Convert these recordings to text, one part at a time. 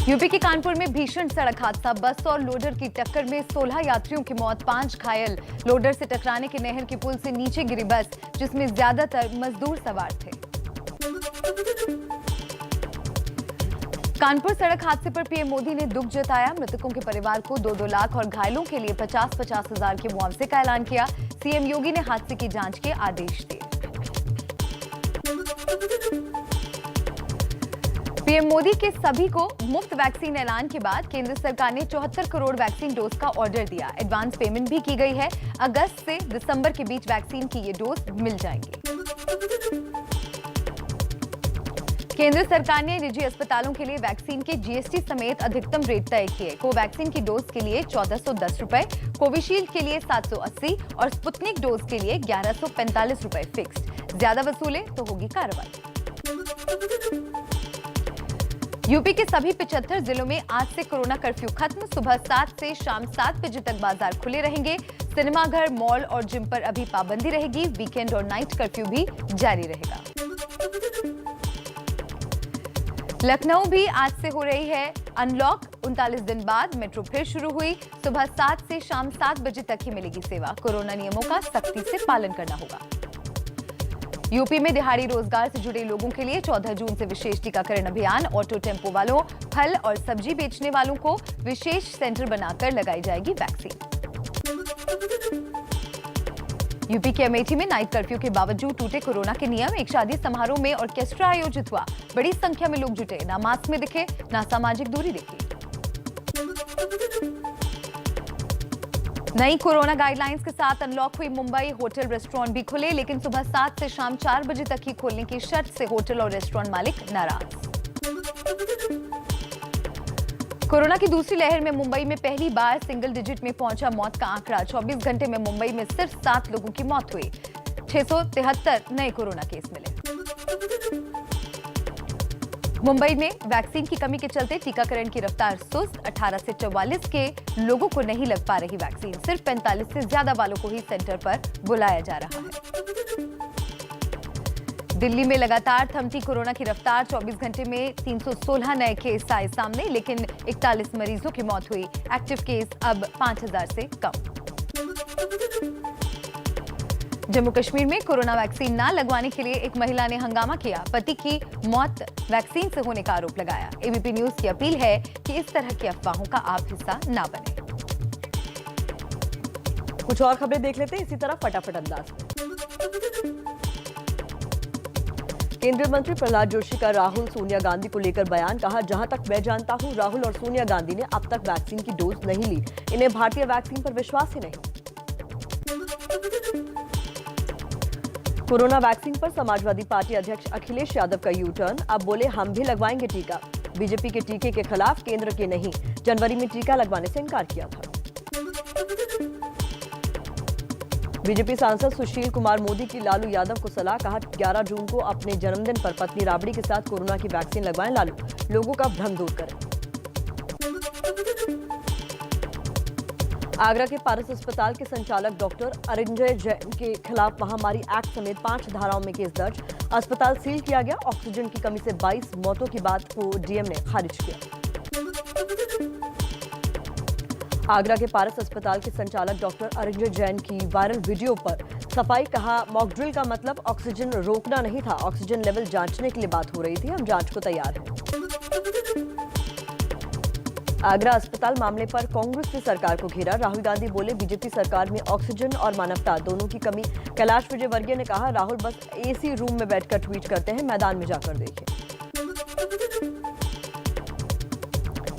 UP के कानपुर में भीषण सड़क हादसा। बस और लोडर की टक्कर में 16 यात्रियों की मौत, 5 घायल। लोडर से टकराने के नहर के पुल से नीचे गिरी बस, जिसमें ज्यादातर मजदूर सवार थे। कानपुर सड़क हादसे पर पीएम मोदी ने दुख जताया। मृतकों के परिवार को 2-2 लाख और घायलों के लिए 50-50 हजार के मुआवजे का ऐलान किया। सीएम योगी ने हादसे की जांच के आदेश दिए। पीएम मोदी के सभी को मुफ्त वैक्सीन ऐलान के बाद केंद्र सरकार ने 74 करोड़ वैक्सीन डोज का ऑर्डर दिया। एडवांस पेमेंट भी की गई है। अगस्त से दिसंबर के बीच वैक्सीन की ये डोज मिल जाएंगी। केंद्र सरकार ने निजी अस्पतालों के लिए वैक्सीन के जीएसटी समेत अधिकतम रेट तय किए। कोवैक्सीन की डोज के लिए 1410 रुपए, कोविशील्ड के लिए 780 और स्पुतनिक डोज के लिए 1145 रुपए फिक्स्ड। ज्यादा वसूले तो होगी कार्रवाई। यूपी के सभी 75 जिलों में आज से कोरोना कर्फ्यू खत्म। सुबह 7 से शाम 7 बजे तक बाजार खुले रहेंगे। सिनेमाघर, मॉल और जिम पर अभी पाबंदी रहेगी। वीकेंड और नाइट कर्फ्यू भी जारी रहेगा। लखनऊ भी आज से हो रही है अनलॉक। 39 दिन बाद मेट्रो फिर शुरू हुई। सुबह 7 से शाम 7 बजे तक ही मिलेगी सेवा। कोरोना नियमों का सख्ती से पालन करना होगा। यूपी में दिहाड़ी रोजगार से जुड़े लोगों के लिए 14 जून से विशेष टीकाकरण अभियान। ऑटो टेम्पो वालों, फल और सब्जी बेचने वालों को विशेष सेंटर बनाकर लगाई जाएगी वैक्सीन। यूपी के अमेठी में नाइट कर्फ्यू के बावजूद टूटे कोरोना के नियम। एक शादी समारोह में ऑर्केस्ट्रा आयोजित हुआ। बड़ी संख्या में लोग जुटे, ना मास्क में दिखे ना सामाजिक दूरी दिखी। नई कोरोना गाइडलाइंस के साथ अनलॉक हुई मुंबई। होटल रेस्टोरेंट भी खुले, लेकिन सुबह 7 से शाम 4 बजे तक ही खोलने की शर्त से होटल और रेस्टोरेंट मालिक नाराज। कोरोना की दूसरी लहर में मुंबई में पहली बार सिंगल डिजिट में पहुंचा मौत का आंकड़ा। 24 घंटे में मुंबई में सिर्फ 7 लोगों की मौत हुई। 673 नए कोरोना केस मिले। मुंबई में वैक्सीन की कमी के चलते टीकाकरण की रफ्तार सुस्त। 18 से 44 के लोगों को नहीं लग पा रही वैक्सीन। सिर्फ 45 से ज्यादा वालों को ही सेंटर पर बुलाया जा रहा है। दिल्ली में लगातार थमती कोरोना की रफ्तार। 24 घंटे में 316 नए केस आए सामने, लेकिन 41 मरीजों की मौत हुई। एक्टिव केस अब 5000 से कम। जम्मू कश्मीर में कोरोना वैक्सीन ना लगवाने के लिए एक महिला ने हंगामा किया। पति की मौत वैक्सीन से होने का आरोप लगाया। एबीपी न्यूज की अपील है कि इस तरह की अफवाहों का आप हिस्सा ना बने। कुछ और खबरें देख लेते हैं इसी तरह फटाफट अंदाज में। केंद्रीय मंत्री प्रहलाद जोशी का राहुल सोनिया गांधी को लेकर बयान। कहा, जहां तक मैं जानता हूं राहुल और सोनिया गांधी ने अब तक वैक्सीन की डोज नहीं ली। इन्हें भारतीय वैक्सीन पर विश्वास ही नहीं। कोरोना वैक्सीन पर समाजवादी पार्टी अध्यक्ष अखिलेश यादव का यू टर्न। अब बोले, हम भी लगवाएंगे टीका। बीजेपी के टीके के खिलाफ, केंद्र के नहीं। जनवरी में टीका लगवाने से इनकार किया था। बीजेपी सांसद सुशील कुमार मोदी की लालू यादव को सलाह। कहा, 11 जून को अपने जन्मदिन पर पत्नी राबड़ी के साथ कोरोना की वैक्सीन लगवाएं लालू। लोगों का भ्रम दूर करें। आगरा के पारस अस्पताल के संचालक डॉक्टर अरिंजय जैन के खिलाफ महामारी एक्ट समेत 5 धाराओं में केस दर्ज। अस्पताल सील किया गया। ऑक्सीजन की कमी से 22 मौतों की बात को डीएम ने खारिज किया। आगरा के पारस अस्पताल के संचालक डॉक्टर अरिंजय जैन की वायरल वीडियो पर सफाई। कहा, मॉक ड्रिल का मतलब ऑक्सीजन रोकना नहीं था। ऑक्सीजन लेवल जांचने के लिए बात हो रही थी। हम जांच को तैयार हैं। आगरा अस्पताल मामले पर कांग्रेस ने सरकार को घेरा। राहुल गांधी बोले, बीजेपी सरकार में ऑक्सीजन और मानवता दोनों की कमी। कैलाश विजयवर्गीय ने कहा, राहुल बस एसी रूम में बैठकर ट्वीट करते हैं, मैदान में जाकर देखें।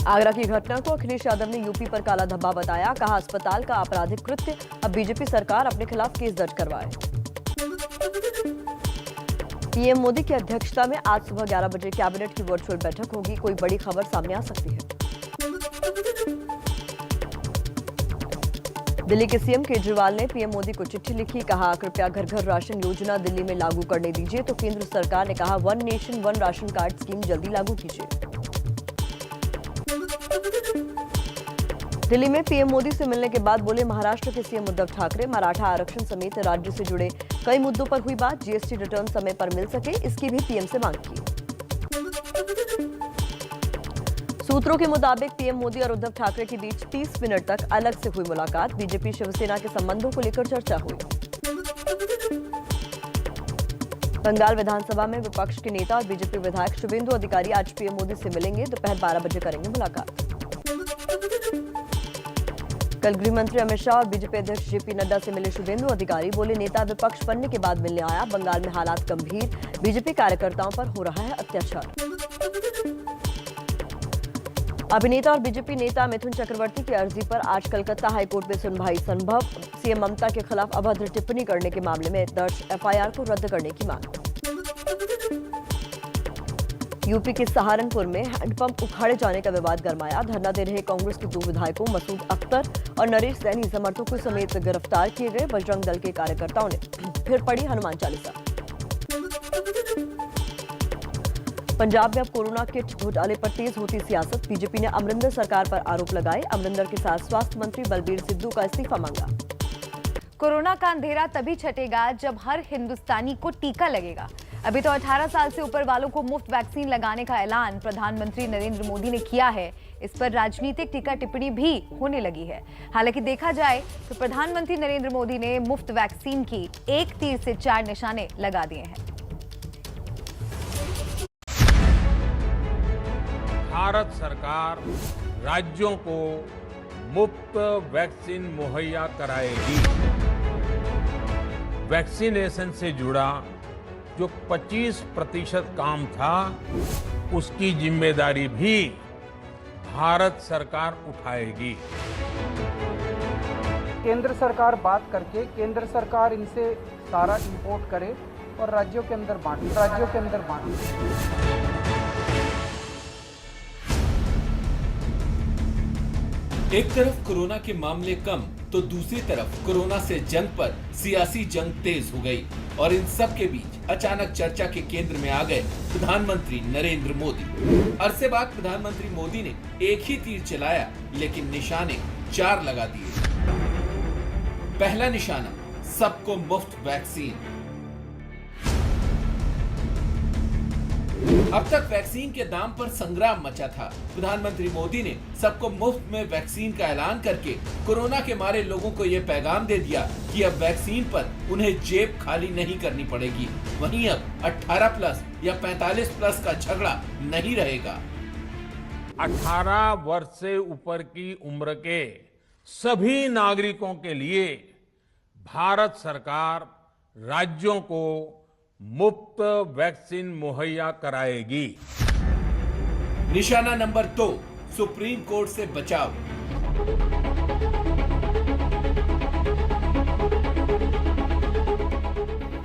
आगरा की घटना को अखिलेश यादव ने यूपी पर काला धब्बा बताया। कहा, अस्पताल का आपराधिक कृत्य। अब बीजेपी सरकार अपने खिलाफ केस दर्ज करवाए। पीएम मोदी की अध्यक्षता में आज सुबह 11 बजे कैबिनेट की वर्चुअल बैठक होगी। कोई बड़ी खबर सामने आ सकती है। दिल्ली के सीएम केजरीवाल ने पीएम मोदी को चिट्ठी लिखी। कहा, कृपया घर घर राशन योजना दिल्ली में लागू करने दीजिए। तो केंद्र सरकार ने कहा, 1 नेशन 1 राशन कार्ड स्कीम जल्दी लागू कीजिए। दिल्ली में पीएम मोदी से मिलने के बाद बोले महाराष्ट्र के सीएम उद्धव ठाकरे, मराठा आरक्षण समेत राज्य से जुड़े कई मुद्दों पर हुई बात, जीएसटी रिटर्न समय पर मिल सके, इसकी भी पीएम से मांग की। सूत्रों के मुताबिक पीएम मोदी और उद्धव ठाकरे के बीच 30 मिनट तक अलग से हुई मुलाकात, बीजेपी शिवसेना के संबंधों को लेकर चर्चा हुई। बंगाल विधानसभा में विपक्ष के नेता और बीजेपी विधायक शुभेंदु अधिकारी आज पीएम मोदी से मिलेंगे, दोपहर 12 बजे करेंगे मुलाकात। कल गृह मंत्री अमित शाह और बीजेपी अध्यक्ष जेपी नड्डा से मिले शुभेंदु अधिकारी, बोले नेता विपक्ष बनने के बाद मिलने आया, बंगाल में हालात गंभीर, बीजेपी कार्यकर्ताओं पर हो रहा है अत्याचार। अभिनेता और बीजेपी नेता मिथुन चक्रवर्ती की अर्जी पर आज कलकत्ता हाईकोर्ट में सुनवाई संभव, सीएम ममता के खिलाफ अभद्र टिप्पणी करने के मामले में दर्ज एफआईआर को रद्द करने की मांग। यूपी के सहारनपुर में हैंडपंप उखाड़े जाने का विवाद गरमाया, धरना दे रहे कांग्रेस के 2 विधायकों मसूद अख्तर और नरेश सैनी समर्थकों समेत गिरफ्तार किए गए। बजरंग दल के कार्यकर्ताओं ने फिर पढ़ी हनुमान चालीसा। पंजाब में अब कोरोना किट घोटाले पर तेज होती सियासत, बीजेपी ने अमरिंदर सरकार पर आरोप लगाए, अमरिंदर के साथ स्वास्थ्य मंत्री बलबीर सिद्धू का इस्तीफा मांगा। कोरोना का अंधेरा तभी छटेगा जब हर हिंदुस्तानी को टीका लगेगा। अभी तो 18 साल से ऊपर वालों को मुफ्त वैक्सीन लगाने का ऐलान प्रधानमंत्री नरेंद्र मोदी ने किया है। इस पर राजनीतिक टीका टिप्पणी भी होने लगी है। हालांकि देखा जाए तो प्रधानमंत्री नरेंद्र मोदी ने मुफ्त वैक्सीन की एक तीर से 4 निशाने लगा दिए हैं। भारत सरकार राज्यों को मुफ्त वैक्सीन मुहैया कराएगी। वैक्सीनेशन से जुड़ा जो 25% काम था, उसकी जिम्मेदारी भी भारत सरकार उठाएगी। केंद्र सरकार बात करके केंद्र सरकार इनसे सारा इंपोर्ट करे और राज्यों के अंदर बांटे। एक तरफ कोरोना के मामले कम तो दूसरी तरफ कोरोना से जंग पर सियासी जंग तेज हो गई और इन सब के बीच अचानक चर्चा के केंद्र में आ गए प्रधानमंत्री नरेंद्र मोदी। अरसे बाद प्रधानमंत्री मोदी ने एक ही तीर चलाया, लेकिन निशाने 4 लगा दिए। पहला निशाना, सबको मुफ्त वैक्सीन। अब तक वैक्सीन के दाम पर संग्राम मचा था। प्रधानमंत्री मोदी ने सबको मुफ्त में वैक्सीन का ऐलान करके कोरोना के मारे लोगों को ये पैगाम दे दिया कि अब वैक्सीन पर उन्हें जेब खाली नहीं करनी पड़ेगी। वहीं अब 18+ या 45+ का झगड़ा नहीं रहेगा। 18 वर्ष से ऊपर की उम्र के सभी नागरिकों के लिए भारत सरकार राज्यों को मुफ्त वैक्सीन मुहैया कराएगी। निशाना नंबर 2, सुप्रीम कोर्ट से बचाव।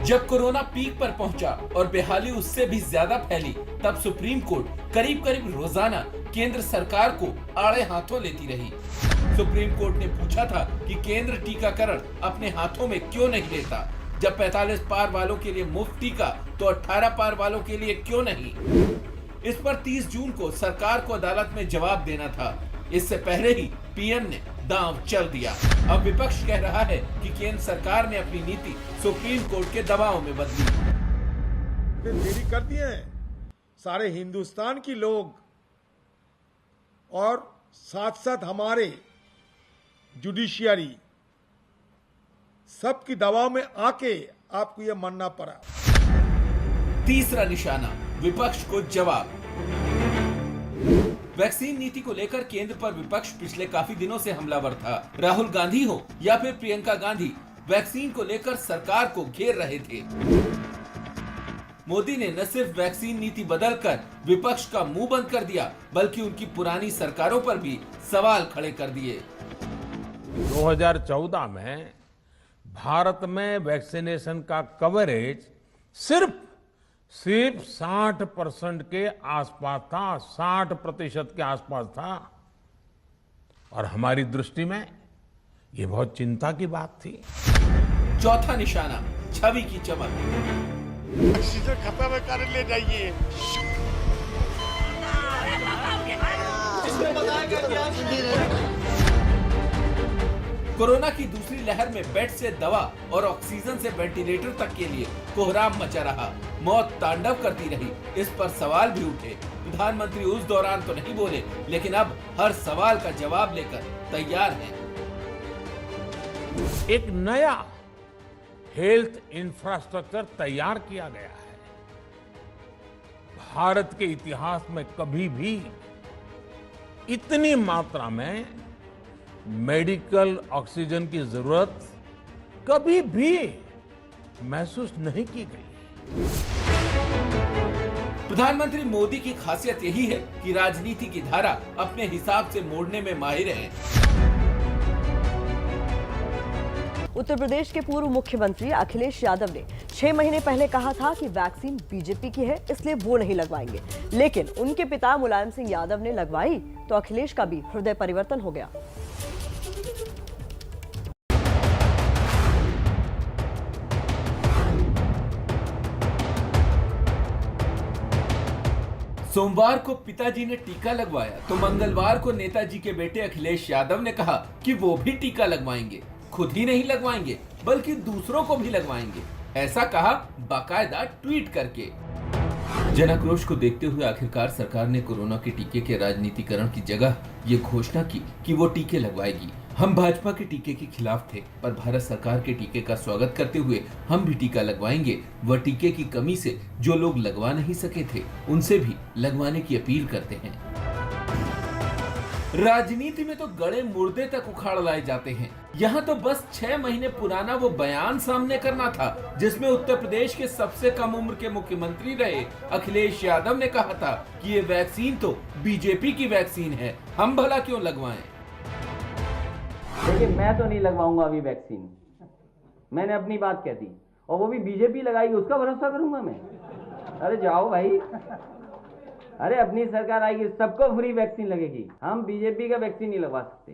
जब कोरोना पीक पर पहुंचा और बेहाली उससे भी ज्यादा फैली, तब सुप्रीम कोर्ट करीब रोजाना केंद्र सरकार को आड़े हाथों लेती रही। सुप्रीम कोर्ट ने पूछा था कि केंद्र टीकाकरण अपने हाथों में क्यों नहीं लेता। जब 45 पार वालों के लिए मुफ्त टीका तो 18 पार वालों के लिए क्यों नहीं। इस पर 30 जून को सरकार को अदालत में जवाब देना था। इससे पहले ही पीएम ने दांव चल दिया। अब विपक्ष कह रहा है कि केंद्र सरकार ने अपनी नीति सुप्रीम कोर्ट के दबाव में बदली। देरी कर दिए सारे हिंदुस्तान की लोग और साथ साथ हमारे जुडिशियरी सबकी दबाव में आके आपको यह मानना पड़ा। तीसरा निशाना, विपक्ष को जवाब। वैक्सीन नीति को लेकर केंद्र पर विपक्ष पिछले काफी दिनों से हमलावर था। राहुल गांधी हो या फिर प्रियंका गांधी, वैक्सीन को लेकर सरकार को घेर रहे थे। मोदी ने न सिर्फ वैक्सीन नीति बदलकर विपक्ष का मुंह बंद कर दिया, बल्कि उनकी पुरानी सरकारों पर भी सवाल खड़े कर दिए। 2014 में भारत में वैक्सीनेशन का कवरेज सिर्फ 60% के आसपास था, 60% के आसपास था। और हमारी दृष्टि में ये बहुत चिंता की बात थी। चौथा निशाना, छवि की चमक। सीजन खत्म कर ले जाइए। कोरोना की दूसरी लहर में बेड से दवा और ऑक्सीजन से वेंटिलेटर तक के लिए कोहराम मचा रहा, मौत तांडव करती रही। इस पर सवाल भी उठे। प्रधानमंत्री उस दौरान तो नहीं बोले, लेकिन अब हर सवाल का जवाब लेकर तैयार हैं। एक नया हेल्थ इंफ्रास्ट्रक्चर तैयार किया गया है। भारत के इतिहास में कभी भी इतनी मात्रा में मेडिकल ऑक्सीजन की जरूरत कभी भी महसूस नहीं की गई। प्रधानमंत्री मोदी की खासियत यही है कि राजनीति की धारा अपने हिसाब से मोड़ने में माहिर हैं। उत्तर प्रदेश के पूर्व मुख्यमंत्री अखिलेश यादव ने 6 महीने पहले कहा था कि वैक्सीन बीजेपी की है, इसलिए वो नहीं लगवाएंगे। लेकिन उनके पिता मुलायम सिंह यादव ने लगवाई तो अखिलेश का भी हृदय परिवर्तन हो गया। सोमवार को पिताजी ने टीका लगवाया तो मंगलवार को नेताजी के बेटे अखिलेश यादव ने कहा कि वो भी टीका लगवाएंगे। खुद ही नहीं लगवाएंगे बल्कि दूसरों को भी लगवाएंगे, ऐसा कहा बाकायदा ट्वीट करके। जनाक्रोश को देखते हुए आखिरकार सरकार ने कोरोना के टीके के राजनीतिकरण की जगह ये घोषणा की कि वो टीके लगवाएगी। हम भाजपा के टीके के खिलाफ थे, पर भारत सरकार के टीके का स्वागत करते हुए हम भी टीका लगवाएंगे। वह टीके की कमी से जो लोग लगवा नहीं सके थे, उनसे भी लगवाने की अपील करते हैं। राजनीति में तो गड़े मुर्दे तक उखाड़ लाए जाते हैं। यहाँ तो बस 6 महीने पुराना वो बयान सामने करना था जिसमें उत्तर प्रदेश के सबसे कम उम्र के मुख्यमंत्री रहे अखिलेश यादव ने कहा था कि ये वैक्सीन तो बीजेपी की वैक्सीन है, हम भला क्यों लगवाएं। देखिए, मैं तो नहीं लगवाऊंगा अभी वैक्सीन। मैंने अपनी बात कह दी, और वो भी बीजेपी लगाएगी उसका भरोसा करूंगा मैं? अरे जाओ भाई, अरे अपनी सरकार आएगी सबको फ्री वैक्सीन लगेगी, हम बीजेपी का वैक्सीन नहीं लगवा सकते।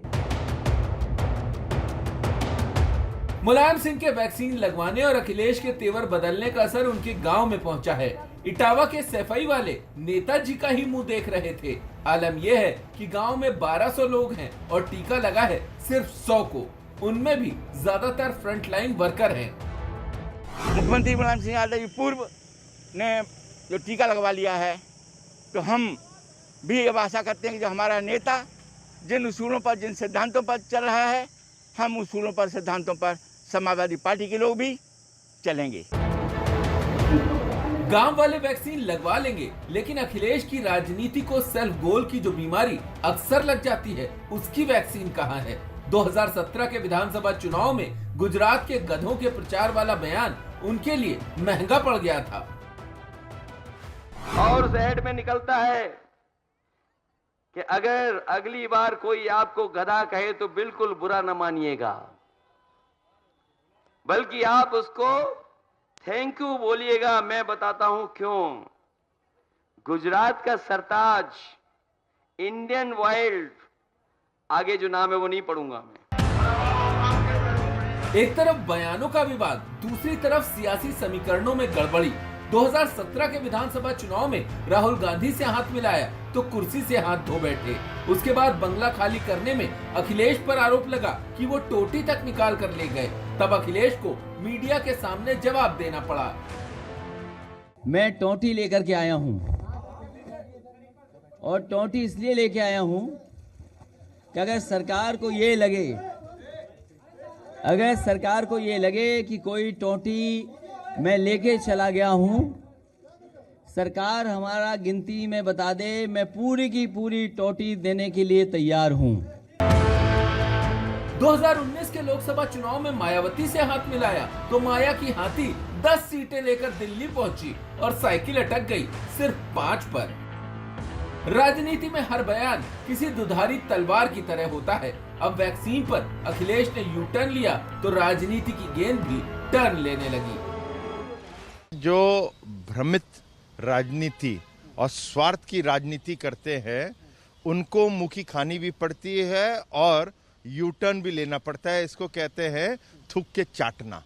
मुलायम सिंह के वैक्सीन लगवाने और अखिलेश के तेवर बदलने का असर उनके गांव में पहुंचा है। इटावा के सफाई वाले नेताजी का ही मुंह देख रहे थे। आलम यह है कि गांव में 1200 लोग हैं और टीका लगा है सिर्फ 100 को, उनमें भी ज्यादातर फ्रंटलाइन वर्कर हैं। मुख्यमंत्री मुलायम सिंह यादव पूर्व ने जो टीका लगवा लिया है, तो हम भी अब आशा करते हैं कि जो हमारा नेता जिन उसूलों पर, जिन सिद्धांतों पर चल रहा है, हम उसूलों पर, सिद्धांतों पर समाजवादी पार्टी के लोग भी चलेंगे। गांव वाले वैक्सीन लगवा लेंगे, लेकिन अखिलेश की राजनीति को सेल्फ गोल की जो बीमारी अक्सर लग जाती है, उसकी वैक्सीन कहाँ है। 2017 के विधानसभा चुनाव में गुजरात के गधों के प्रचार वाला बयान उनके लिए महंगा पड़ गया था। और जहर में निकलता है कि अगर अगली बार कोई आपको गधा कहे तो बिल्कुल बुरा न मानिएगा, बल्कि आप उसको थैंक यू बोलिएगा। मैं बताता हूं क्यों। गुजरात का सरताज, इंडियन वाइल्ड, आगे जो नाम है वो नहीं पढ़ूंगा मैं। एक तरफ बयानों का विवाद, दूसरी तरफ सियासी समीकरणों में गड़बड़ी। 2017 के विधानसभा चुनाव में राहुल गांधी से हाथ मिलाया तो कुर्सी से हाथ धो बैठे। उसके बाद बंगला खाली करने में अखिलेश पर आरोप लगा कि वो टोटी तक निकाल कर ले गए। तब अखिलेश को मीडिया के सामने जवाब देना पड़ा। मैं टोटी लेकर के आया हूं, और टोटी इसलिए लेके आया हूं कि अगर सरकार को ये लगे कि कोई टोटी मैं लेके चला गया हूं, सरकार हमारा गिनती में बता दे, मैं पूरी की पूरी टोटी देने के लिए तैयार हूं। 2019 के लोकसभा चुनाव में मायावती से हाथ मिलाया तो माया की हाथी 10 सीटें लेकर दिल्ली पहुंची और साइकिल अटक गई सिर्फ 5 पर। राजनीति में हर बयान किसी दुधारी तलवार की तरह होता है। अब वैक्सीन पर अखिलेश ने यू टर्न लिया तो राजनीति की गेंद भी टर्न लेने लगी। जो भ्रमित राजनीति और स्वार्थ की राजनीति करते हैं, उनको मुखी खानी भी पड़ती है और यू टर्न भी लेना पड़ता है। इसको कहते हैं थूक के चाटना।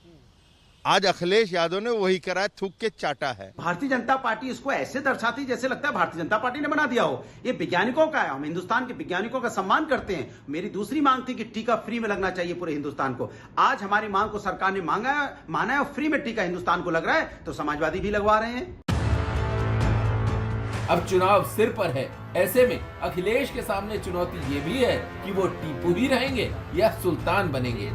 आज अखिलेश यादव ने वही करा, थूक के चाटा है। भारतीय जनता पार्टी इसको ऐसे दर्शाती जैसे लगता है भारतीय जनता पार्टी ने बना दिया हो। ये वैज्ञानिकों का है, हम हिंदुस्तान के वैज्ञानिकों का सम्मान करते हैं। मेरी दूसरी मांग थी कि टीका फ्री में लगना चाहिए पूरे हिंदुस्तान को। आज हमारी मांग को सरकार ने माना है और फ्री में टीका हिंदुस्तान को लग रहा है, तो समाजवादी भी लगवा रहे हैं। अब चुनाव सिर पर है, ऐसे में अखिलेश के सामने चुनौती ये भी है कि वो टीपू ही रहेंगे या सुल्तान बनेंगे।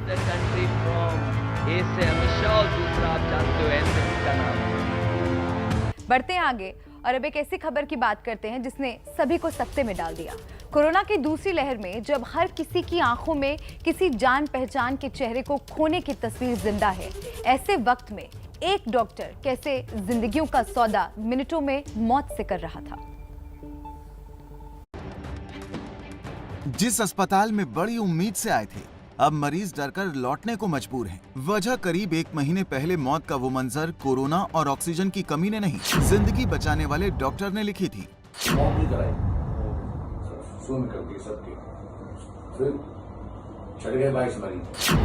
बढ़ते हैं आगे और अब एक ऐसी खबर की बात करते हैं जिसने सभी को सकते में डाल दिया। कोरोना की दूसरी लहर में जब हर किसी की आंखों में किसी जान पहचान के चेहरे को खोने की तस्वीर जिंदा है, ऐसे वक्त में एक डॉक्टर कैसे जिंदगियों का सौदा मिनटों में मौत से कर रहा था। जिस अस्पताल में बड़ी उम्मीद से आए थे, अब मरीज डरकर लौटने को मजबूर हैं। वजह करीब 1 महीने पहले मौत का वो मंजर कोरोना और ऑक्सीजन की कमी ने नहीं, जिंदगी बचाने वाले डॉक्टर ने लिखी थी।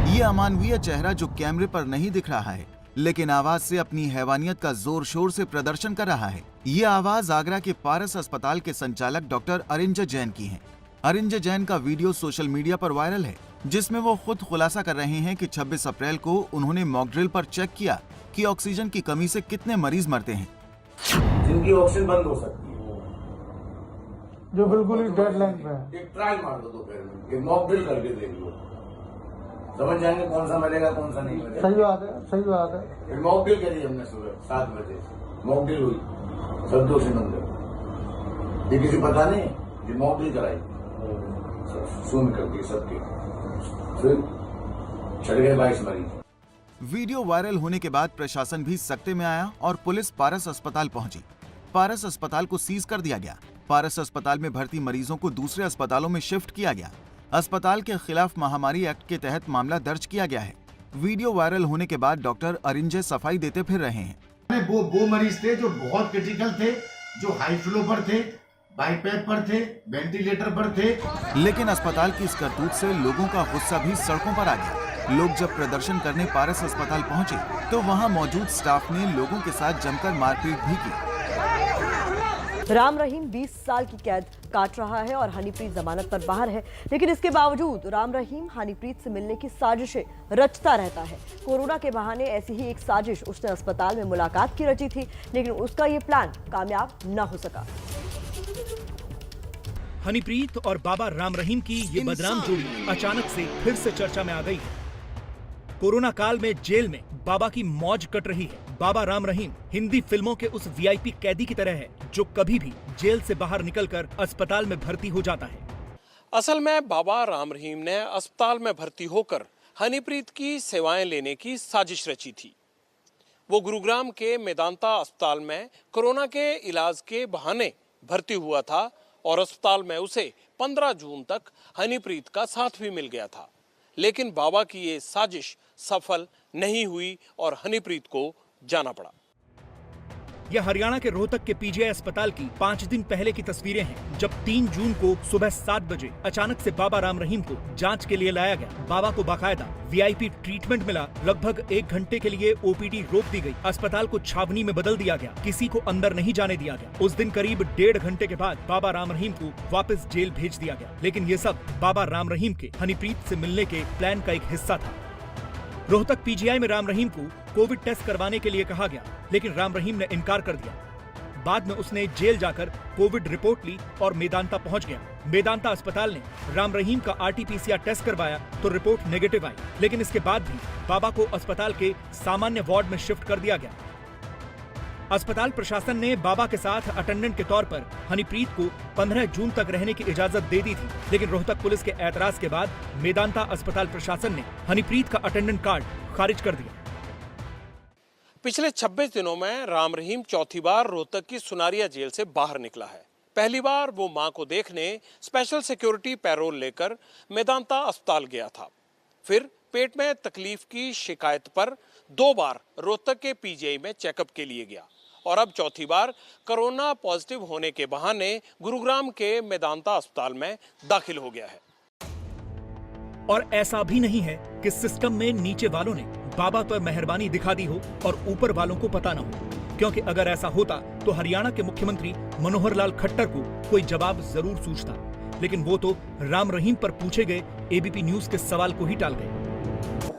ये अमानवीय चेहरा जो कैमरे पर नहीं दिख रहा है, लेकिन आवाज से अपनी हैवानियत का जोर शोर से प्रदर्शन कर रहा है। ये आवाज आगरा के पारस अस्पताल के संचालक डॉक्टर अरिंजय जैन की है। अरिंजय जैन का वीडियो सोशल मीडिया पर वायरल है, जिसमें वो खुद खुलासा कर रहे हैं कि 26 अप्रैल को उन्होंने मॉक ड्रिल पर चेक किया कि ऑक्सीजन की कमी से कितने मरीज मरते हैं। जिनकी ऑक्सीजन बंद हो सकती है, जो बिल्कुल ही डेडलाइन पे है। एक ट्रायल मार दो दोपहर में, एक मॉक ड्रिल करके देख लो, समझ जाएंगे कौन सा मरेगा कौन सा नहीं मरेगा। सही बात है, सही बात है। एक मॉक ड्रिल करी हमने सुबह 7 बजे, मॉक ड्रिल हुई संतोषी मंदिर। ये किसी पता नहीं, ये मॉक ड्रिल कराई सुन करके सबके, फिर चढ़ गए 22 मरीज। वीडियो वायरल होने के बाद प्रशासन भी सकते में आया और पुलिस पारस अस्पताल पहुंची। पारस अस्पताल को सीज कर दिया गया। पारस अस्पताल में भर्ती मरीजों को दूसरे अस्पतालों में शिफ्ट किया गया। अस्पताल के खिलाफ महामारी एक्ट के तहत मामला दर्ज किया गया है। वीडियो वायरल होने के बाद डॉक्टर अरिंजय सफाई देते फिर रहे हैं। वो मरीज थे जो बहुत क्रिटिकल थे, जो हाई फ्लो पर थे, बाईपैप पर थे, वेंटिलेटर पर थे। लेकिन अस्पताल की इस करतूत से लोगों का गुस्सा भी सड़कों पर आ गया। लोग जब प्रदर्शन करने पारस अस्पताल पहुंचे, तो वहां मौजूद स्टाफ ने लोगों के साथ जमकर मारपीट भी की। राम रहीम 20 साल की कैद काट रहा है और हनीप्रीत जमानत पर बाहर है, लेकिन इसके बावजूद राम रहीम हनीप्रीत से मिलने की साजिशें रचता रहता है। कोरोना के बहाने ऐसी ही एक साजिश उसने अस्पताल में मुलाकात की रची थी, लेकिन उसका ये प्लान कामयाब न हो सका। हनीप्रीत और बाबा राम रहीम की ये बदनाम जोड़ी अचानक से फिर से चर्चा में आ गई है। कोरोना काल में जेल में बाबा की मौज कट रही है। बाबा राम रहीम हिंदी फिल्मों के उस वीआईपी कैदी की तरह है जो कभी भी जेल से बाहर निकलकर अस्पताल में भर्ती हो जाता है। असल में बाबा राम रहीम ने अस्पताल में भर्ती होकर हनीप्रीत की सेवाएं लेने की साजिश रची थी। वो गुरुग्राम के मेदांता अस्पताल में कोरोना के इलाज के बहाने भर्ती हुआ था और अस्पताल में उसे 15 जून तक हनीप्रीत का साथ भी मिल गया था। लेकिन बाबा की ये साजिश सफल नहीं हुई और हनीप्रीत को जाना पड़ा। यह हरियाणा के रोहतक के पीजीआई अस्पताल की 5 दिन पहले की तस्वीरें हैं, जब 3 जून को सुबह 7 बजे अचानक से बाबा राम रहीम को जांच के लिए लाया गया। बाबा को बाकायदा वीआईपी ट्रीटमेंट मिला। लगभग 1 घंटे के लिए ओपीडी रोक दी गई। अस्पताल को छावनी में बदल दिया गया। किसी को अंदर नहीं जाने दिया गया। उस दिन करीब 1.5 घंटे के बाद बाबा राम रहीम को वापस जेल भेज दिया गया। लेकिन ये सब बाबा राम रहीम के हनीप्रीत से मिलने के प्लान का एक हिस्सा था। रोहतक पीजीआई में राम रहीम को कोविड टेस्ट करवाने के लिए कहा गया, लेकिन राम रहीम ने इनकार कर दिया। बाद में उसने जेल जाकर कोविड रिपोर्ट ली और मेदांता पहुंच गया। मेदांता अस्पताल ने राम रहीम का आरटीपीसीआर टेस्ट करवाया तो रिपोर्ट नेगेटिव आई, लेकिन इसके बाद भी बाबा को अस्पताल के सामान्य वार्ड में शिफ्ट कर दिया गया। अस्पताल प्रशासन ने बाबा के साथ अटेंडेंट के तौर पर हनीप्रीत को 15 जून तक रहने की इजाजत दे दी थी, लेकिन रोहतक पुलिस के एतराज के बाद मेदांता अस्पताल प्रशासन ने हनीप्रीत का अटेंडेंट कार्ड खारिज कर दिया। पिछले 26 दिनों में राम रहीम चौथी बार रोहतक की सुनारिया जेल से बाहर निकला है। पहली बार वो मां को देखने स्पेशल सिक्योरिटी पैरोल लेकर मेदांता अस्पताल गया था। फिर पेट में तकलीफ की शिकायत पर 2 बार रोहतक के पीजीआई में चेकअप के लिए गया और अब चौथी बार कोरोना पॉजिटिव होने के बहाने गुरुग्राम के मेदांता अस्पताल में दाखिल हो गया है। और ऐसा भी नहीं है कि सिस्टम में नीचे वालों ने बाबा पर मेहरबानी दिखा दी हो और ऊपर वालों को पता न हो, क्योंकि अगर ऐसा होता तो हरियाणा के मुख्यमंत्री मनोहर लाल खट्टर को कोई जवाब जरूर सूझता, लेकिन वो तो राम रहीम पर पूछे गए एबीपी न्यूज के सवाल को ही टाल गए।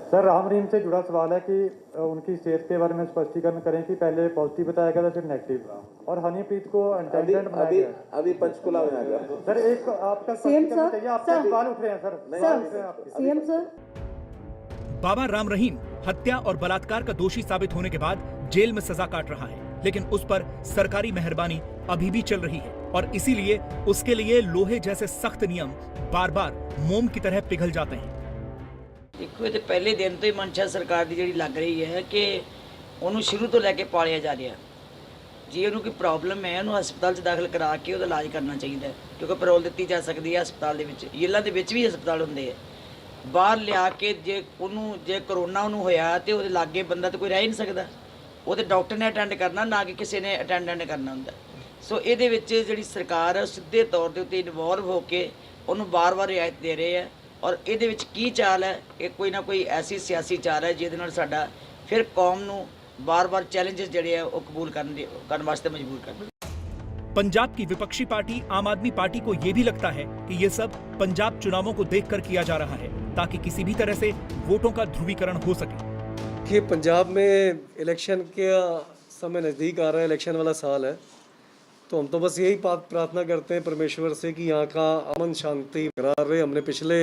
सर, राम रहीम से जुड़ा सवाल है कि उनकी सेहत के बारे में स्पष्टीकरण करें कि पहले पॉजिटिव बताया गया था फिर नेगेटिव, और हनीप्रीत को अनटेंडेंट बनाया गया। अभी पंचकुला में आ गया। सर, एक आपका स्पष्टीकरण चाहिए, आपके सवाल उठ रहे हैं सर। सीएम सर, बाबा राम रहीम हत्या और बलात्कार का दोषी साबित होने के बाद जेल में सजा काट रहा है, लेकिन उस पर सरकारी मेहरबानी अभी भी चल रही है और इसीलिए उसके लिए लोहे जैसे सख्त नियम बार बार मोम की तरह पिघल जाते हैं। देखो, ये तो पहले दिन तो ही मंशा सरकार की जी लग रही है कि उन्होंने शुरू तो लैके पालिया जा रहा। जी उन्होंने कोई प्रॉब्लम है उन्होंने हस्पताल दाखिल करा के उसका इलाज करना चाहिए, क्योंकि पैरोल दी जा सकती है हस्पताल जेलों के भी हस्पताल होंगे। बाहर लिया के जे करोना उन्होंने होया तो वो लागे बंदा तो कोई रह ही नहीं सकता, वो तो डॉक्टर ने अटेंड करना, ना कि किसी ने अटेंडेंट करना होंगे। सो ये जी सरकार सीधे तौर पर उत्ते इन्वॉल्व होकर उन्होंने बार बार रियायत दे रहे हैं, और ये की चाल है ये कोई ना कोई ऐसी सियासी चाल है जिहदे नाल साडा फिर कौम नूं बार बार चैलेंजेस जिहड़े वो कबूल करने वास्ते मजबूर करना। पंजाब की विपक्षी पार्टी आम आदमी पार्टी को ये भी लगता है कि ये सब पंजाब चुनावों को देखकर किया जा रहा है ताकि किसी भी तरह से वोटों का ध्रुवीकरण हो सके। कि पंजाब में इलेक्शन का समय नज़दीक आ रहा है, इलेक्शन वाला साल है, तो हम तो बस यही प्रार्थना करते हैं परमेश्वर से कि यहाँ का अमन शांति बरकरार रहे। हमने पिछले